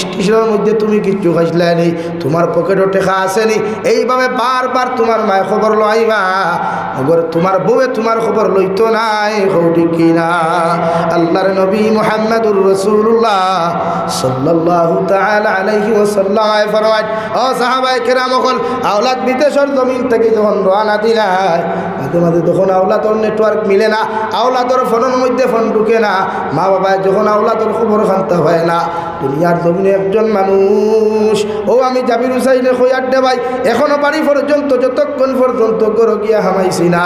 স্টেশনের মধ্যে তুমি কিচ্ছু খাইছিলানি, তোমার পকেটও টেকা আসেনি, এইভাবে বারবার তোমার মায়ে খবর লইবা। ওগর তোমার বউয়ে তোমার খবর লইতো নাই, হৌটি কিনা। আল্লাহর নবী মুহাম্মদুর রাসূলুল্লাহ সাল্লাল্লাহু তাআলা আলাইহি ওয়াসাল্লাম ফরমায় ও সাহাবায়ে কেরাম হল আওলাদ বিদেশের জমিন থেকে যখন রওনা দিলাই, মাঝে মাঝে যখন আওলাদর নেটওয়ার্ক মিলে না, আওলাদর ফোনের মধ্যে ফোন ঢুকে না, মা বাবা যখন আওলাদর খবর খানতে হয় না, দুনিয়ার জমিনে একজন মানুষ ও আমি জাবির হুসাইনে কইয়ার দে ভাই এখনো বাড়ি পর্যন্ত যতক্ষণ পর্যন্ত গরো গিয়া হামাইছি না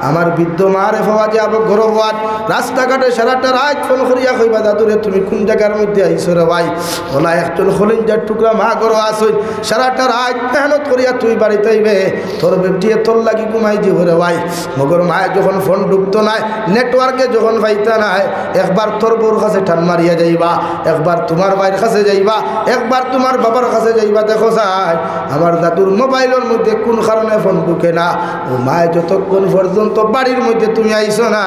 আমার বৃদ্ধ মারে পাওয়া যাব গরো হওয়ার রাস্তাঘাটে সারাটা রাত ফোন করিয়া কইবা দাদুরে তুমি কোন জায়গার মধ্যে আইছো রে ভাই ওলা একজন খলিঞ্জার টুকরা মা গরো আসুন সারাটা রাত মেহনত করিয়া তুই বাড়িতে আইবে তোর বেটিয়ে তোর লাগি ঘুমাই যাব রে ভাই মগর মায়ের যখন ফোন ঢুকতো না নেটওয়ার্কে যখন পাইতা নাই একবার তোর বউর কাছে টান মারিয়া যাইবা একবার তোমার ভাইয়ের কাছে যাইবা একবার তোমার বাবার কাছে যাইবা দেখো চাই আমার দাদুর মোবাইলের মধ্যে কোন কারণে ফোন ঢুকে না ও মায়ের যতক্ষণ পর্যন্ত বাড়ির মধ্যে তুমি আইসো না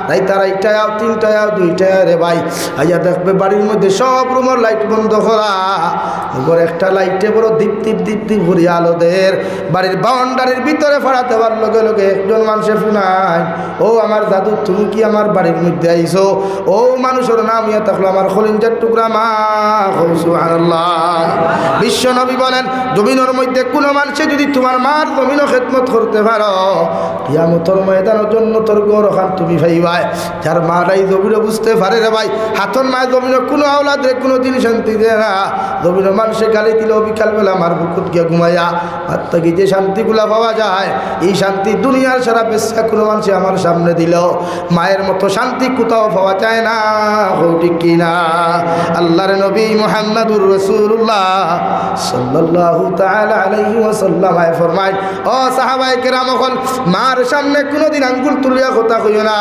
রাইতা রাইটায় আও 3টায় আও 2টায় রে ভাই আইয়া দেখবে বাড়ির মধ্যে সব রুমের লাইট বন্ধ করা ওপর একটা লাইটে বড় দীপ দীপ দীপ দীপ ভরি আলোদের বাড়ির বাউন্ডারির ভিতরে ফাড়া দেওয়ার লগে লগে একজন মানুষে শুনায় ও আমার দাদু তুমি কি আমার বাড়ির মধ্যে আইসো ও মানুষের নাম ইয়া থাকলো আমার খলিঞ্জার টুকরা মা সুবহানাল্লাহ বিশ্ব নবী বলেন জমিনের মধ্যে কোনো মানুষে যদি তোমার মার জমিনও খেদমত করতে পারো কিয়ামতের ময়দানের জন্য তোর গৌরখান তুমি ভাইবাই যার মারাই জমিনে বুঝতে পারে রে ভাই হাতন মায়ের জমিনে কোনো আওলাদ রে কোনো দিন শান্তি দেয় না জমিনের মানুষে গালি দিলেও বিকালবেলা আমার বুকুত গিয়ে ঘুমাইয়া আর থেকে যে শান্তিগুলা পাওয়া যায় এই শান্তি দুনিয়ার সারা বেশা কোনো মানুষে আমার সামনে দিল মায়ের মতো শান্তি কোথাও পাওয়া যায় না ঠিক কিনা আল্লাহর নবী মুহাম্মদুর রাসূলুল্লাহ সাল্লাল্লাহু তাআলা আলাইহি ওয়াসাল্লাম ফরমায় ও সাহাবায়ে কেরাম মার সামনে কোনোদিন আঙ্গুল তুলিয়া কথা কইও না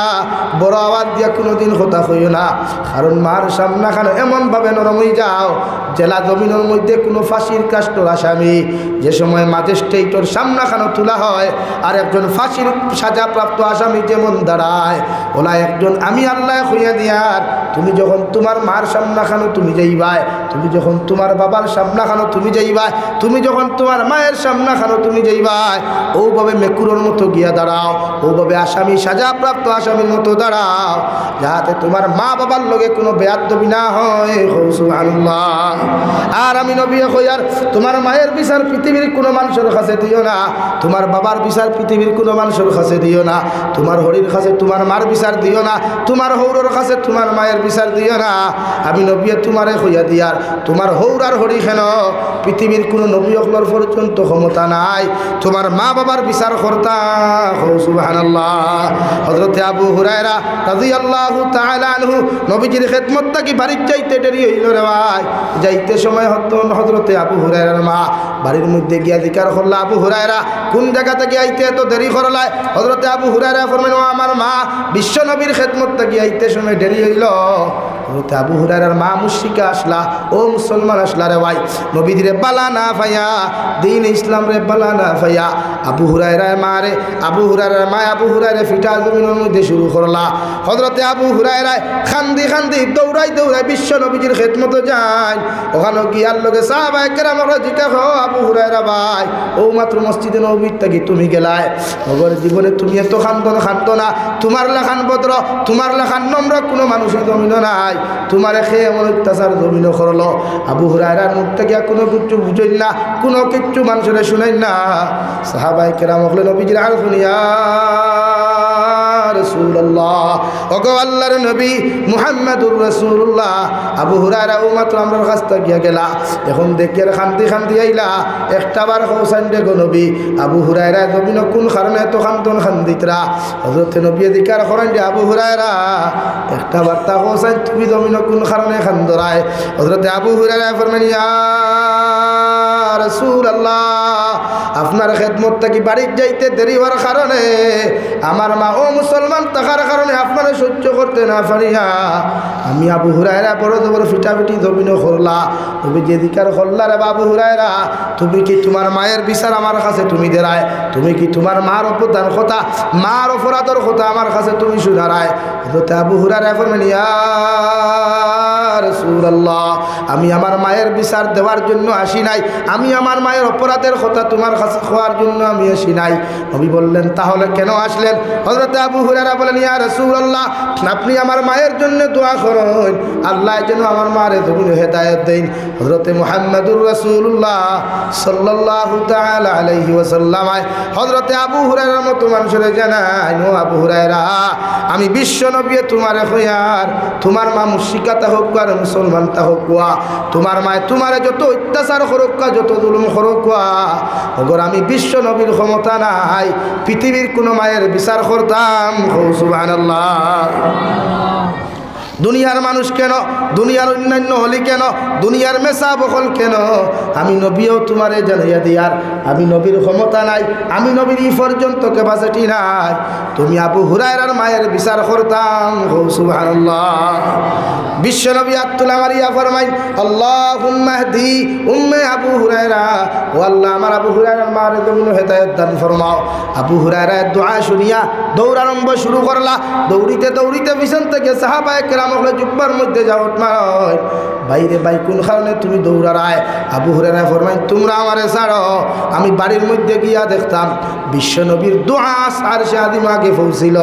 বড় আওয়াজ দিয়া কোনোদিন কথা কইও না কারণ মার সামনে খানো এমনভাবে নরম হয়ে যাও জেলা জমিনের মধ্যে কোনো ফাঁসির কাস্টর আসামি যে সময় ম্যাজিস্ট্রেটর সামনে খানো তোলা হয় আর একজন ফাঁসির সাজাপ্রাপ্ত আসামি যেমন দাঁড়ায় ওলা একজন আমি আল্লাহ হইয়া দিয়ার তুমি যখন তোমার মার সামনা খানো তুমি যাইবাই তুমি যখন তোমার বাবার সামনা খানো তুমি যাইবাই তুমি যখন তোমার মায়ের সামনা খানো তুমি যাইবাই ওভাবে মেকুরের মতো গিয়া দাঁড়াও ওভাবে আসামি সাজাপ্রাপ্ত আসামির মতো দাঁড়াও যাতে তোমার মা বাবার লগে কোনো বেয়াদবি না হয় সুবহানাল্লাহ আর আমি নবী কইয়ার তোমার মায়ের বিচার পৃথিবীর কোনো মানুষের কাছে দিও না তোমার বাবার বিচার পৃথিবীর কোনো মানুষের কাছে দিও না তোমার হরির কাছে তোমার মার বিচার দিও না তোমার হৌরর কাছে তোমার মায়ের বিচার দিও না আমি নবী তোমারে কইয়া দিয়ার তোমার হৌর আর হরি কেন পৃথিবীর কোনো নবী অকলর পর্যন্ত ক্ষমতা নাই তোমার মা বাবার বিচার করতা সুবহানাল্লাহ হযরত আবু হুরায়রা রাদিয়াল্লাহু তাআলা আনহু নবীজির খেদমত কি বাড়ির যাইতে দেরি হইল রে ভাই যাইতে সময় হযরত আবু হুরায়রার মা বাড়ির মধ্যে গিয়া জিকার করলা আবু হুরায়রা কোন জায়গা থেকে আইতে এত দেরি করলাই হযরত আবু হুরায়রা ফরমাইল আমার মা বিশ্ব নবীর খেদমত থেকে আইতে সময় দেরি হইল হযরত আবু হুরায়রার মা মুশরিকা আসলা ও মুসলমান আসলা রে ভাই নবীজিরে বালা না পাইয়া দ্বীন ইসলাম রে বালা না পাইয়া আবু হুরায়রার মা রে আবু হুরায়রার মা আবু হুরায়রা ফিটা জমিনের মধ্যে শুরু করলা হযরত আবু হুরায়রা খান্দি খান্দি দৌড়াই দৌড়াই বিশ্ব নবীজির খেদমতে যায় ওখানে গিয়ার লগে সাহাবায়ে কেরামরা জিজ্ঞাসা আবু হুরায়রা ভাই ও মাত্র মসজিদে নববীর থেকে তুমি গেলায় ওগর জীবনে তুমি এত খান্দো না তোমার লেখান ভদ্র তোমার লেখান নম্র কোনো মানুষের জমিন নাই তোমার খেয়ে এমন অত্যাচার জমিন করলো আবু হুরায়রার মুখ থেকে কোনো কিচ্ছু বুঝেন না কোনো কিচ্ছু মানুষের শুনেন না সাহাবায়ে কেরাম হলেন নবীজির আর শুনিয়া রাসূলুল্লাহ ওগো আল্লাহর নবী মুহাম্মদুর রাসূলুল্লাহ আবু হুরায়রা ও মাত্র আমরার কাছ থেকে গিয়া গেলা এখন দেখিয়ার খান্দি খান্দি আইলা একটাবার হোসেন দে গো নবী আবু হুরায়রা জমিন কোন কারণে এত খান্দন খান্দিতরা হযরত নবী দিকার করেন যে আবু হুরায়রা একটা বার্তা হোসেন তুমি জমিন কোন কারণে খান্দরায় হযরত আবু হুরায়রা ফরমান ইয়া রাসূলুল্লাহ আপনার খেদমত থেকে বাড়ি যাইতে দেরি হওয়ার কারণে আমার মা ও মুসলমান থাকার কারণে আপনারা সহ্য করতে না পারিয়া আমি আবু হুরায়রা বড় বড় ফিটাফিটি জমিন করলা তুমি যে দিকার করলা রে আবু হুরায়রা তুমি কি তোমার মায়ের বিচার আমার কাছে তুমি দেরায় তুমি কি তোমার মার অপদান কথা মার অপরাধর কথা আমার কাছে তুমি শুনারায় হযরত আবু হুরায়রা ফরমান ইয়া রাসূলুল্লাহ আমি আমার মায়ের বিচার দেওয়ার জন্য আসি নাই আমি আমার মায়ের অপরাধের কথা তোমার কাছে খাওয়ার জন্য আমি আসি নাই নবী বললেন তাহলে কেন আসলেন হযরত আবু হুরায়রা বলেন ইয়া রাসূলুল্লাহ আপনি আমার মায়ের জন্য দোয়া করুন আল্লাহ যেন আমার মারে জমিনে হেদায়েত দেন হযরত মুহাম্মদুর রাসূলুল্লাহ সাল্লাল্লাহু তাআলা আলাইহি ওয়াসাল্লাম হযরত আবু হুরায়রার মতো মানুষের জানায় ও আবু হুরায়রা আমি বিশ্ব নবী তোমারে কইয়ার তোমার মা মুশরিকা হোক আর মুসলমান তাহকুয়া তোমার মায় তোমারে যত অত্যাচার করুকা যত জুলুম করুকা ওগর আমি বিশ্ব নবীর ক্ষমতা নাই পৃথিবীর কোনো মায়ের বিচার করতাম সুবহানাল্লাহ। দুনিয়ার মানুষ কেন, দুনিয়ার অন্যান্য হলি কেন, দুনিয়ার মেসা বকল কেন, আমি নবীও তোমারে জানাইয়া দিয়ার আমি নবীর ক্ষমতা নাই, আমি নবীর ই পর্যন্ত ক্যাপাসিটি নাই। তুমি আবু হুরায়রার মায়ের বিচার করতাম সুবহানাল্লাহ। বিশ্ব নবী আত্মুল্লাহ মারিয়া ফরমাইন আল্লাহুম্মা হদি উম্মে আবু হুরায়রা, ও আল্লাহ আমার আবু হুরায়রার মারে তুমি হেদায়েত দান ফরমাও। আবু হুরায়রার দোয়া শুনিয়া দৌড়ারম্ভ শুরু করলা। দৌড়িতে দৌড়িতে পিছন থেকে সাহাবায়ে কেরাম হলে জুব্বার মধ্যে যাও মারয় বাইরে বাই কোন কারণে তুমি দৌড়ারায়? আবু হুরায়রা ফরমাইন তোমরা আমারে ছাড়ো, আমি বাড়ির মধ্যে গিয়া দেখতাম বিশ্ব নবীর দোয়া আরশে আযিম আগে পৌঁছিল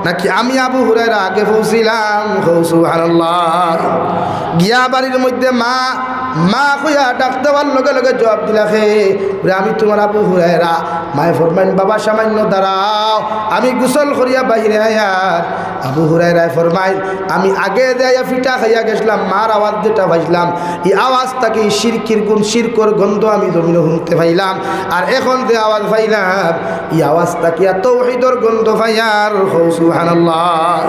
নাকি আমি আবু হুরায়রা আগে পৌঁছিলাম সুবহানাল্লাহ। গিয়া বাড়ির মধ্যে মা মা কইয়া ডাক দেওয়ার লগে লগে জবাব দিলাখে আমি তোমার আবু হুরায়রা। মায়ে ফরমাইন বাবা সামান্য দাঁড়াও, আমি গোসল করিয়া বাহিরে আয়ার। আবু হুরায়রা ফরমাইন আমি আগে দেয়া ফিটা খাইয়া গেছিলাম, মার আওয়াজ যেটা পাইছিলাম এই আওয়াজটাকে শিরকির গুণ শিরকর গন্ধ আমি জমিনে শুনতে পাইলাম। আর এখন যে আওয়াজ পাইলাম এই আওয়াজটাকে তাওহীদের গন্ধ পাইয়ার সুবহানাল্লাহ।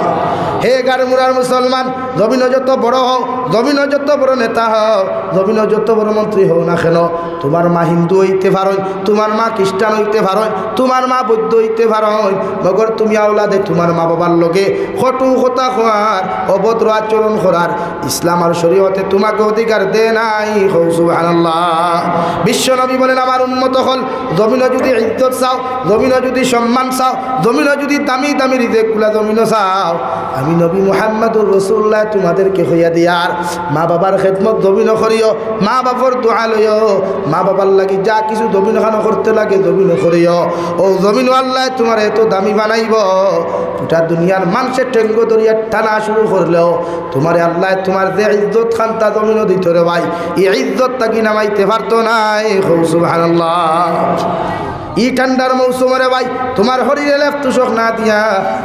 হে গারমুরার মুসলমান, জমিনে যত বড় হও, জমিনে যত বড় নেতা হও, জমিনে যত বড় মন্ত্রী হও না কেন, তোমার মা হিন্দু হইতে পারো, তোমার মা খ্রিস্টান হইতে পারো, তোমার মা বৌদ্ধ হইতে পারো, মগর তুমি আওলাদে তোমার মা বাবার লগে কটু কথা খোয়ার অভদ্র আচরণ করার ইসলাম আর শরীয়তে তোমাকে অধিকার দে নাই সুবহানাল্লাহ। বিশ্ব নবী বলেন আমার উম্মত হল জমিনে যদি ইজ্জত চাও, জমিনে যদি সম্মান চাও, জমিনে যদি দামি দামি রিজেকগুলা জমিনে চাও, আমি নবী মুহাম্মদুর রাসূলুল্লাহ তোমাদেরকে হইয়া দিয়ার মা বাবার খেদমত জমিনে করিও, মা বাবার দোয়া লইও, মা বাবার লাগি যা কিছু জমিন খানো করতে লাগে জমিন করিও। ও জমিন আল্লাহ তোমার এত দামি বানাইব গোটা দুনিয়ার মানুষের টেঙ্গ দরিয়া টানা শুরু করলেও তোমার আল্লাহ তোমার যে ইজ্জত খান্তা জমিনও দিত রে ভাই, এই ইজ্জত তাকি নামাইতে পারতো নাই সুবহানাল্লাহ। ই ঠান্ডার মৌসুমে ভাই তোমার শরীরে লেপ তুষক না দিয়া,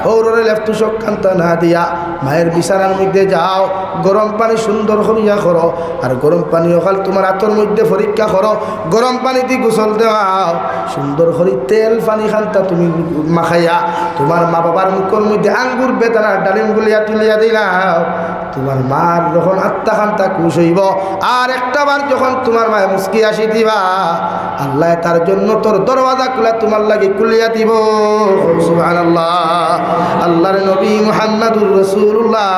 হৌরে লেপ তুষক কান্তা না দিয়া মায়ের বিছানার মধ্যে যাও, গরম পানি সুন্দর করিয়া করো, আর গরম পানি ওখাল তোমার হাতের মধ্যে পরীক্ষা করো, গরম পানি দিয়ে গোসল দেওয়াও, সুন্দর করে তেল পানি খান্তা তুমি মাখাইয়া তোমার মা বাবার মুখের মধ্যে আঙ্গুর বেদানা ডালিম গুলিয়া তুলিয়া দিলাও। তোমার মার যখন আত্মা খান্তা খুশ হইব, আর একটাবার যখন তোমার মায়ের মুস্কি আসি দিবা, আল্লাহ তার জন্য তোর দরওয়াজা খুলা তোমার লাগে খুলিয়া দিব সুবহানাল্লাহ। আল্লাহর নবী মুহাম্মদুর রাসূলুল্লাহ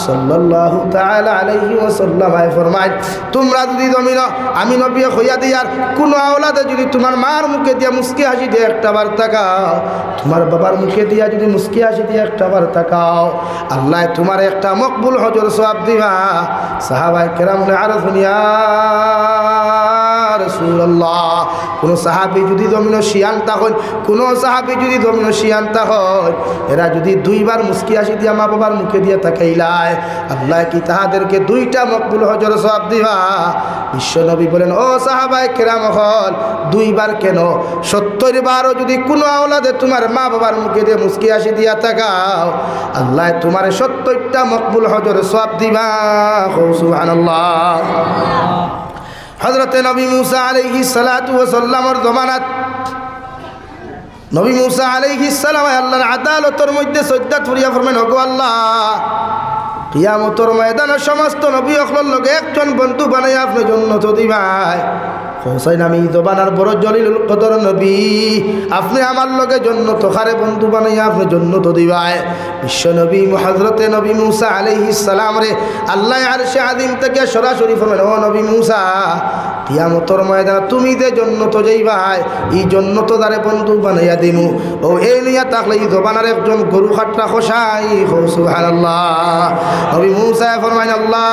সাল্লাল্লাহু তাআলা আলাইহি ওয়াসাল্লাম ফরমায় তোমরা যদি জমিন আমি নবী হইয়া দিয়ার কোন আওলাদে যদি তোমার মার মুখে দিয়া মুস্কি হাসি দিয়ে একটাবার তাকাও, তোমার বাবার মুখে দিয়া যদি মুস্কি হাসি দিয়ে একটাবার তাকাও, আল্লাহ তোমার একটা মকবুল হজর সওয়াব দিবা। সাহাবায়ে কেরাম আরজ ইয়া রাসূলুল্লাহ, কোন সাহাবী যদি জমিন শিয়ান তখন, কোন সাহাবী যদি জমিন শিয়ান তখন, এরা যদি দুইবার মুস্কি হাসি দিয়া মা বাবার মুখে দিয়ে তাকাইলায়, আল্লাহ কি তাহাদেরকে দুইটা মকবুল হজর সওয়াব দিবা। বিশ্ব নবী বলেন ও সাহাবায়ে কেরাম হল দুইবার কেন 70 বারও যদি কোনো আওলাদে তোমার মা বাবার মুখে দিয়ে মুস্কি হাসি দিয়া তাকাও, আল্লাহ তোমার 70টা মকবুল হজর সওয়াব দিবা সুবহানাল্লাহ। হযরতে নবী মুসা আলাইহিস সালাতু ওয়াস সালামের জমানাত নবী মুসা আলাইহিস সালাম আল্লাহর আদালতের মধ্যে সজদা করিয়া ফরমান ওগো আল্লাহ, কিয়ামতের ময়দানে সমস্ত নবী হকলের লগে একজন বন্ধু বানাইয়া আপনি জান্নাত দিবাই। হোসেন আমি জবানার বড় জলিলুল কদর নবী, আপনি আমার লগে জান্নাত খারে বন্ধু বানাইয়া আপনি জান্নাত দিবাই। বিশ্ব নবী হযরতে নবী মুসা আলাইহিস সালাম রে আল্লাহ আরশে আযীম থেকে সরাসরি ফরমান ও নবী মুসা, কিয়ামতের ময়দানে তুমি যে জান্নাত যাইবাই এই জান্নাত দ্বারে বন্ধু বানাইয়া দিমু। ও এই নিয়া তাকলে এই জবানার একজন গরু খাটরা খোসাই সুবহানাল্লাহ। নবী মুসা ফরমান আল্লাহ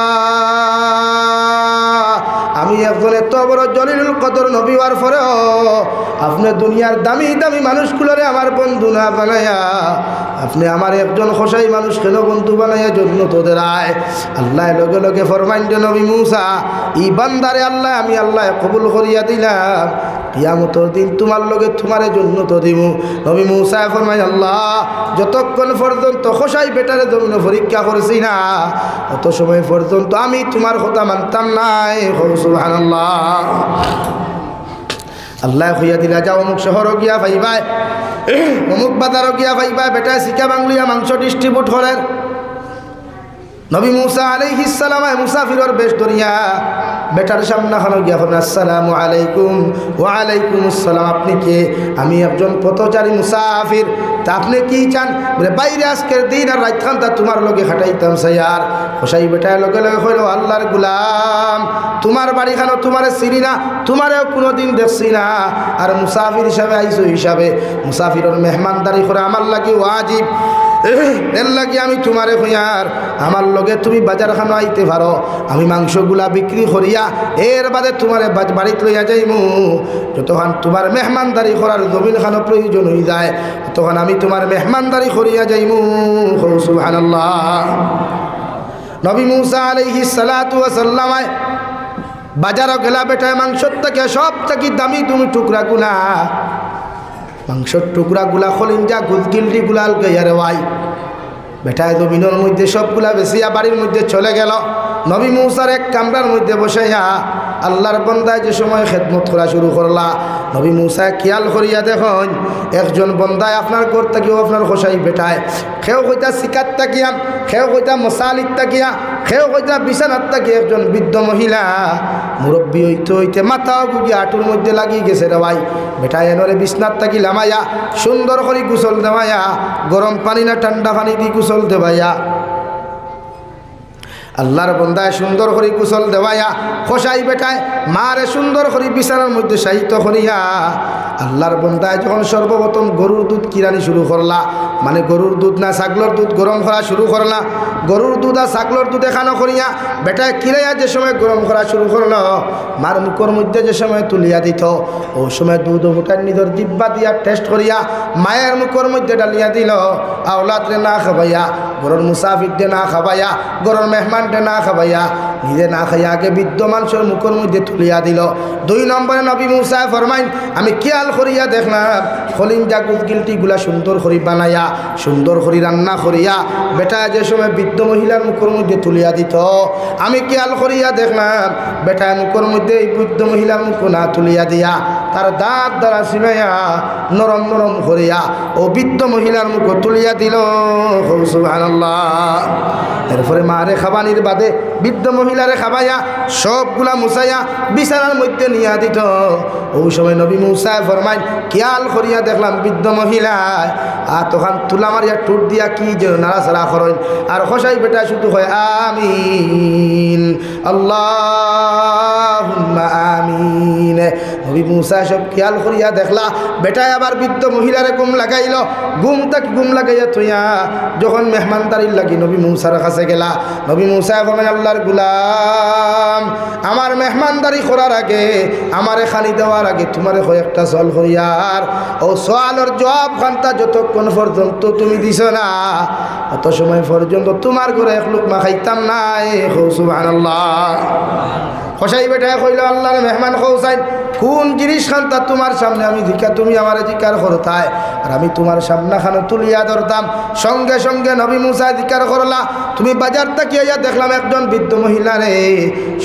আমি একজন এত বড় জলিলুল কদর নবী হওয়ার পরেও আপনি দুনিয়ার দামি দামি মানুষগুলোরে আমার বন্ধু না বানাইয়া আপনি আমার একজন খোসাই মানুষ কেন বন্ধু বানাইয়া জন্য তোদের আয়। আল্লাহ লগে লগে ফরমাইন নবী মুসা ই বান্দারে আল্লাহ আমি আল্লাহ কবুল করিয়া দিলাম, কিয়ামতের দিন তোমার লগে তোমারে জন্য তো দিব। নবী মূসা ফরমায় আল্লাহ যতক্ষণ পর্যন্ত খোসাই বেটারে জন্য পরীক্ষা করেছি না অত সময় পর্যন্ত আমি তোমার কথা মানতাম নাই। সুবহানাল্লাহ। আল্লাহ হইয়া দিলা যাও অমুক শহর গিয়া ভাইবাই অমুক বাজারও গিয়া ভাইবাই বেটা শিকা বাংলিয়া মাংস ডিস্ট্রিবিউট করেন। নবী মূসা আলাইহিস সালাম মুসাফিরের বেশ ধরিয়া বেটার সামনে খানো গিয়া বলেন আসসালামু আলাইকুম। ওয়া আলাইকুম আসসালাম। আপনি কে? আমি একজন পথচারী মুসাফির। তা আপনি কি চান? বলে বাইরে আজকের দিন আর রাত খান তা তোমার লগে খাটাইতাম স্যার। হোসাই বেটায় লগে লগে কইল আল্লাহর গোলাম তোমার বাড়ি খানো তোমারে চিনি না, তোমারেও কোনোদিন দেখছি না, আর মুসাফির হিসাবে আইসো হিসাবে মুসাফিরের মেহমানদারি করে আমার লাগি ওয়াজিব। এর লাগে আমি তোমারে হইয়ার আমার লগে তুমি বাজার খানো আইতে পারো, আমি মাংসগুলা বিক্রি করিয়া এর বাদে তোমারে বাড়িতে লইয়া যাইমু। যতক্ষণ তোমার মেহমানদারি করার জমিন খানো প্রয়োজন হয়ে যায় তখন আমি তোমার মেহমানদারি করিয়া যাইমু। সুবহানাল্লাহ। নবী মূসা আলাইহিস সালাতু ওয়াস সালাম বাজারও গেলা বেটায় মাংসর থেকে সব থেকে দামি তুমি টুকরাগুলা মাংসর টুকরাগুলা খলিঞ্জা গুলগিলটি গুলাল গইয়ারে ওয়াই বেটায় জমিনের মধ্যে সবগুলা বেশিয়া বাড়ির মধ্যে চলে গেল। নবী মূসার এক কামরার মধ্যে বসাইয়া আল্লাহর বন্দায় যে সময় খেদমত করা শুরু করলা নবী মূসা খেয়াল করিয়া দেখুন একজন বন্দায় আপনার ঘর থাকিও আপনার খোসাই বেটায় খেও কইতা শিকার তাকিয়া খেও কইতা মশালির তাকিয়া খেও কইতা বিছানার তাকিয়া একজন বৃদ্ধ মহিলা মুরব্বী হইতে হইতে মাথাও গুগি আঁটুর মধ্যে লাগিয়ে গেছে রে ভাই। বেটায় এনরে বিছনার তাকি লামাইয়া সুন্দর করে গোসল দেওয়াইয়া গরম পানি না ঠান্ডা পানি দিয়ে গোসল দেওয়াইয়া আল্লাহর বন্দায় সুন্দর করে গোসল দেওয়াইয়া খোসাই বেটায় মারে সুন্দর করে বিছানার মধ্যে সাহিত্য করিয়া আল্লাহর বন্দায় যখন সর্বপ্রথম গরুর দুধ কিরানি শুরু করলা মানে গরুর দুধ না ছাগলের দুধ গরম করা শুরু করলা গরুর দুধ আর ছাগলের দুধ এখানো করিয়া বেটায় কিরাইয়া যে সময় গরম করা শুরু করলো মার মুখের মধ্যে যে সময় তুলিয়া দিত ও সময় দুধ ফুটার নিজের জিব্বা দিয়া টেস্ট করিয়া মায়ের মুখের মধ্যে ডালিয়া দিল আওলাদরে না খাবাইয়া গরুর মুসাফিরদের না খাবাইয়া গরুর মেহমানদের না খাবাইয়া নিজে না খাইয়া আগে বৃদ্ধ মানুষের মুখের মধ্যে তুলিয়া দিল। 2 নম্বরে নবী মূসা ফরমাইন আমি খেয়াল করিয়া দেখলাম খলিঞ্জা গুলগিলটিগুলা সুন্দর করে বানাইয়া সুন্দর করে রান্না করিয়া বেটা যে সময় বৃদ্ধ মহিলার মুখের মধ্যে তুলিয়া দিত আমি খেয়াল করিয়া দেখলাম বেটা মুখের মধ্যে এই বৃদ্ধ মহিলার মুখ না তুলিয়া দিয়া তার দাঁত দ্বারা সিনাইয়া নরম নরম করিয়া ও বৃদ্ধ মহিলার মুখ তুলিয়া দিল। সুবহানাল্লাহ। এরপরে মারে খাবানির বাদে বৃদ্ধ মহিলারে খাবাইয়া সবগুলা মুছাইয়া বিছানার মধ্যে নিয়া দিত। ওই সময় নবী মূসা ফরমাইন খেয়াল করিয়া দেখলাম বৃদ্ধ মহিলা আর তখন তুলা মারিয়া টুট দিয়া কি যেন নাড়াচাড়া করেন আর খসাই বেটা শুধু হয় আমিন আল্লাহুম্মা আমিন। নবী মূসা সব খেয়াল করিয়া দেখলা বেটায় আবার বৃদ্ধ মহিলারে ঘুম লাগাইল ঘুম লাগাইয়া থইয়া যখন মেহমানদারির লাগি নবী মূসার কাছে গেলা নবী মূসা ফরমাইন আল্লাহর গোলাম আমার মেহমানদারি করার আগে আমারে খানি দেওয়ার আগে তোমারে কয়েকটা সওয়াল করিয়ার ও সওয়ালের জবাব খানটা যতক্ষণ পর্যন্ত তুমি দিছ না অত সময় পর্যন্ত তোমার ঘরে এক লুকমা খাইতাম না। সুবহানাল্লাহ। খসাই বেটায় কইল আল্লাহর মেহমান খৌসাইন কোন জিনিস খানটা তোমার সামনে আমি জিকা তুমি আমার জিকার করতায় আর আমি তোমার সামনা খানো তুলিয়া ধরতাম। সঙ্গে সঙ্গে নবী মূসা জিকার করলা তুমি বাজার থেকে আইয়া দেখলাম একজন বৃদ্ধ মহিলারে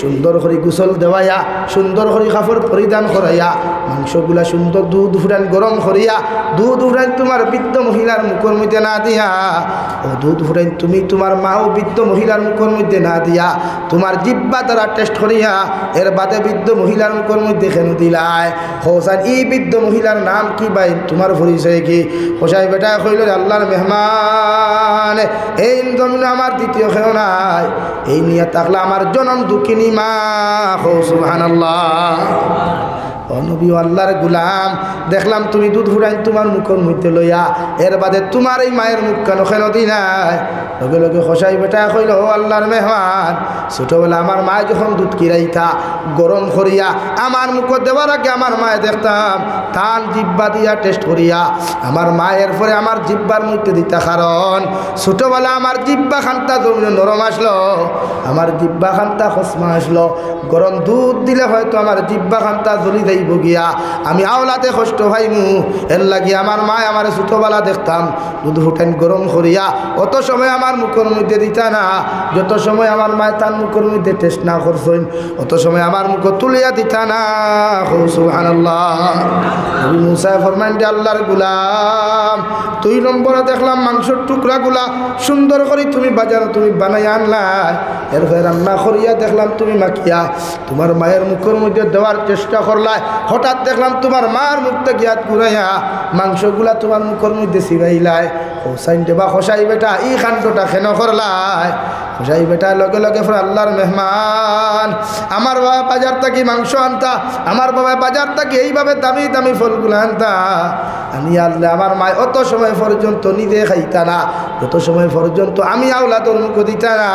সুন্দর করে গোসল দেওয়াইয়া সুন্দর করে কাপড় পরিধান করাইয়া মাংসগুলা সুন্দর দুধ ফুটান গরম করিয়া দুধ ফুটান তোমার বৃদ্ধ মহিলার মুখের মধ্যে না দিয়া ও দুধ ফুটান তুমি তোমার মা ও বৃদ্ধ মহিলার মুখের মধ্যে না দিয়া তোমার জিব্বা দ্বারা টেস্ট করিয়া এর বাদে বৃদ্ধ মহিলার মুখের মধ্যে কেন দিলায় হোসাইন এই বৃদ্ধ মহিলার নাম কি ভাই তোমার পরিচয় কি? হোসাই বেটা কইল আল্লাহর মেহমান এই জমিনে আমার দ্বিতীয় কেউ নাই এই নিয়ে থাকলে আমার জনম দুঃখিনী মা। সুবহানাল্লাহ। নবী আল্লাহর গোলাম দেখলাম তুমি দুধ ফুটাই তোমার মুখের মধ্যে লইয়া এর বাদে তোমার এই মায়ের মুখ কেন খেলো দি নাই? লগে লগে খসাই বেটা কইল ও আল্লাহর মেহমান ছোটবেলা আমার মায় যখন দুধ কিরাইতা গরম করিয়া আমার মুখ দেওয়ার আগে আমার মায়ে দেখতাম তান জিব্বা দিয়া টেস্ট করিয়া আমার মায়ের পরে আমার জিব্বার মধ্যে দিতা কারণ ছোটবেলা আমার জিব্বা খান্তা জমিনে নরম আসলো আমার জিব্বা খান্তা খসমা আসলো গরম দুধ দিলে হয়তো আমার জিব্বা খান্তা জ্বলি যাই যাইব গিয়া আমি আওলাদে কষ্ট ভাইমু এর লাগি আমার মা আমার ছোটবেলা দেখতাম দুধ ফুটাইন গরম করিয়া অত সময় আমার মুখের মধ্যে দিতা না যত সময় আমার মায় তার মুখের মধ্যে টেস্ট না করছেন অত সময় আমার মুখ তুলিয়া দিতা না সুবহানাল্লাহ নবী মুসা ফরমান যে আল্লাহর গোলাম 2 নম্বরে দেখলাম মাংসের টুকরাগুলা সুন্দর করে তুমি বাজারে তুমি বানাই আনলা এরপরে রান্না করিয়া দেখলাম তুমি মাখিয়া তোমার মায়ের মুখের মধ্যে দেওয়ার চেষ্টা করলা হঠাৎ দেখলাম তোমার মার মুখটা গিয়াত ঘুরাইয়া মাংসগুলা তোমার মুখের মধ্যে সিবাইলাই হোসাইন দেবা খসাই বেটা এই কাণ্ডটা কেন করলাই খসাই বেটা লগে লগে ফর আল্লাহর মেহমান আমার বাবা বাজার থেকে মাংস আনতা আমার বাবা বাজার থেকে এইভাবে দামি দামি ফলগুলো আনতা আমি আনলে আমার মা অত সময় পর্যন্ত নিজে খাইতা না যত সময় পর্যন্ত আমি আওলাদর মুখে দিতা না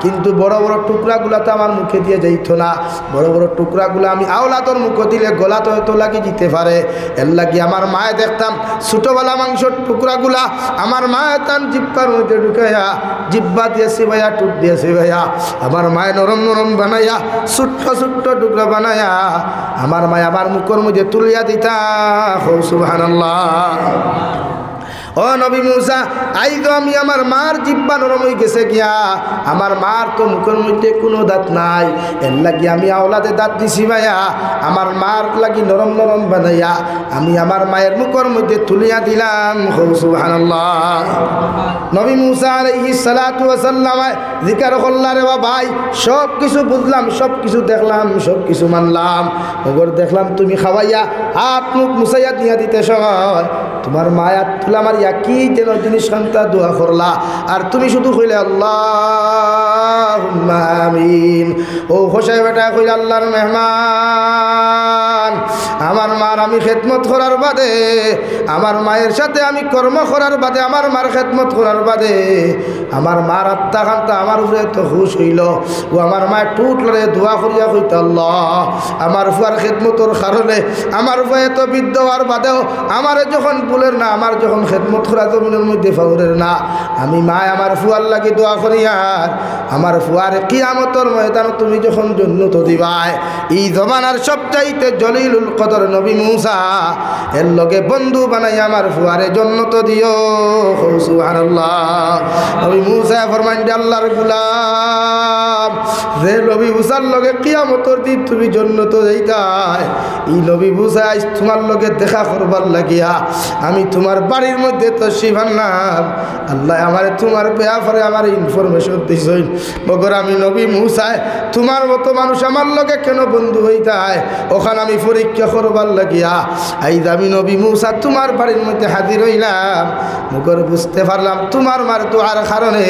কিন্তু বড় বড় টুকরাগুলা তো আমার মুখে দিয়ে যাইত না বড় বড় টুকরাগুলো আমি আওলাদর মুখে দিলে গলা তো হয়তো লাগি যেতে পারে এর লাগি আমার মায়ে দেখতাম ছোটোবেলা মাংসর টুকরাগুলা আমার মা তান জিব্বার মধ্যে ঢুকাইয়া জিব্বা দিয়েছি ভাইয়া টুক দিয়েছি ভাইয়া আমার মায়ে নরম নরম বানাইয়া ছোট্ট ছোট্ট টুকরা বানাইয়া আমার মায়ে আবার মুখের মধ্যে তুলিয়া দিতা সুবহানাল্লাহ ও নবী মুসা আই তো আমি আমার মার জিব্বা নরম হয়ে গেছে গিয়া আমার মার তো মুখের মধ্যে কোনো দাঁত নাই এর লাগি আমি আওলাদে দাঁত দিছি ভাইয়া আমার মার লাগি নরম নরম বানাইয়া আমি আমার মায়ের মুখের মধ্যে তুলিয়া দিলাম সুবহানাল্লাহ নবী মুসা আলাইহিস সালাতু ওয়াস সালাম জিকির করলা রে ভাই সব কিছু বুঝলাম সব কিছু দেখলাম সব কিছু মানলাম ওগর দেখলাম তুমি খাওয়াইয়া হাত মুখ মুছাইয়া দিয়া দিতে সময় তোমার মায়াত তুলা আমার কি যেন জিনিস খান্তা দোয়া করলা আর তুমি শুধু কইলে আল্লাহুম্মা আমিন ও হোসাই বেটা কইলে আল্লাহর মেহমান আমার মার আমি খেদমত করার বাদে আমার মায়ের সাথে আমি কর্ম করার বাদে আমার মার খেদমত করার বাদে আমার মার আত্মা খান্তা আমার উপরে তো খুশ হইল ও আমার মায়ের টুট লড়ে দোয়া করিয়া কইতে আল্লাহ আমার ফুয়ার খেদমতর কারণে আমার ফুয়া এত বৃদ্ধ হওয়ার বাদেও আমার যখন ভুলের না আমার যখন খেদমত করা জমিনের মধ্যে ফাউরের না আমি মা আমার ফুয়ার লাগি দোয়া করি আর আমার ফুয়ার কিয়ামতর ময়দান তুমি যখন জন্নত দিবাই এই জমানার সবচাইতে জলিলুল কদর নবী মুসা এর লগে বন্ধু বানাই আমার ফুয়ারে জন্নত দিও সুবহানাল্লাহ নবী মুসা ফরমান আল্লাহর গোলাম যে নবী মুসার লগে কিয়ামতর দিন তুমি জন্নত যাইতাই এই নবী মুসা আজ তোমার লগে দেখা করবার লাগিয়া আমি তোমার বাড়ির মধ্যে তো শিবান্নাম আল্লাহ আমার তোমার ব্যাপারে আমার ইনফরমেশন দিছই মগর আমি নবী মুসায় তোমার মতো মানুষ আমার লগে কেন বন্ধু হইতায় ওখানে আমি পরীক্ষা করবার লাগিয়া আইজ আমি নবী মুসা তোমার বাড়ির মধ্যে হাজির হইলাম মগর বুঝতে পারলাম তোমার মার দোয়ার কারণে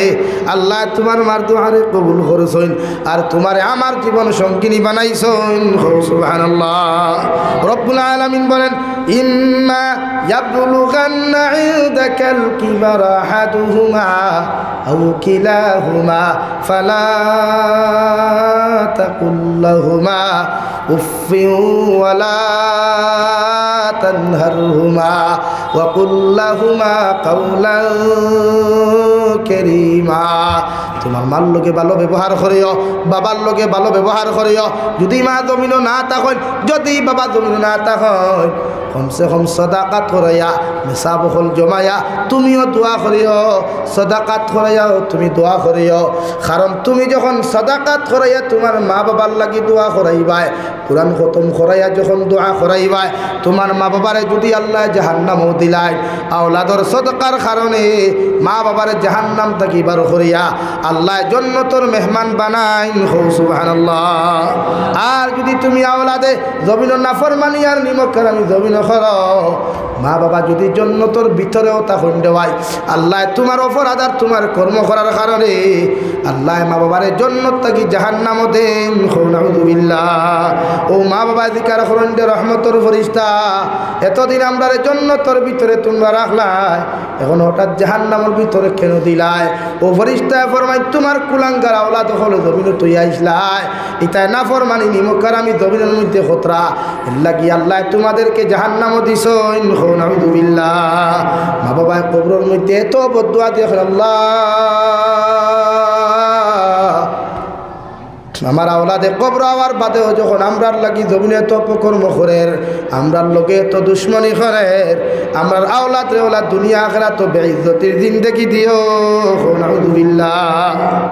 আল্লাহ তোমার মার দোয়ারে কবুল করছইন আর তোমারে আমার জীবন সঙ্গিনী বানাইছইন সুবহানাল্লাহ রব্বুল আলামিন বলেন ইম্মা ইয়াবলুগান্না ইনদাকাল কিবারা আহাদুহুমা আও কিলাহুমা ফালা তাকুল লাহুমা উফফিন ওয়ালা তানহারহুমা ওয়া কুল লাহুমা কাওলান কারীমা তোমার মার লোকে ভালো ব্যবহার করিও বাবার লোকে ভালো ব্যবহার করিও যদি মা জমিনও না থাকেন যদি বাবা জমিনও না থাকেন কমসে কম সদাকাত করাইয়া মেসা বখল জমাইয়া তুমিও দোয়া করিও সদাকাত করাইয়াও তুমি দোয়া করিও কারণ তুমি যখন সদাকাত করাইয়া তোমার মা বাবার লাগি দোয়া করাইবাই কোরআন খতম করাইয়া যখন দোয়া করাইবাই তোমার মা বাবারে যদি আল্লাহ জাহান্নামও দিলাই আওলাদর সদকার কারণে মা বাবারে জাহান্নাম থাকি বার করিয়া আল্লাহ জান্নাতের মেহমান বানাইন সুবহানাল্লাহ আর যদি তুমি আওলাদে জমিন নাফরমানি আর নিমক আমি জমিন করো মা বাবা যদি জান্নাতের ভিতরেও তখন দেওয়াই আল্লাহ তোমার অপরাধ আর তোমার কর্ম করার কারণে আল্লাহ মা বাবারে জান্নাত থাকি জাহান্নামও দেন নাউযুবিল্লাহ ও মা বাবা জিকার করেন যে রহমতের ফেরেশতা এতদিন আমরা জান্নাতের ভিতরে তোমরা রাখলাই এখন হঠাৎ জাহান্নামের ভিতরে কেন দিলাই ও ফেরেশতা ফরমাই তোমার কুলাঙ্গার আওলাদ হলো জমিনে তুই আইসলাই ইতাই না ফরমানি নিমকার আমি জমিনের মধ্যে খতরা লাগি আল্লাহ তোমাদেরকে জাহান্নামও দিছইন নাউযুবিল্লাহ মা বাবা কবরের মধ্যে এত বদদুয়া দিয়ে আল্লাহ আমার আওলাদে কবর হওয়ার বাদেও যখন আমরার লাগি জমিনে তো অপকর্ম করের, আমরার লোকে তো দুশ্মনী করের, আমার আওলাদ রে ওলা দুনিয়া আখিরাত তো বেইজ্জতির জিন্দেগি দিও। নাউযুবিল্লাহ।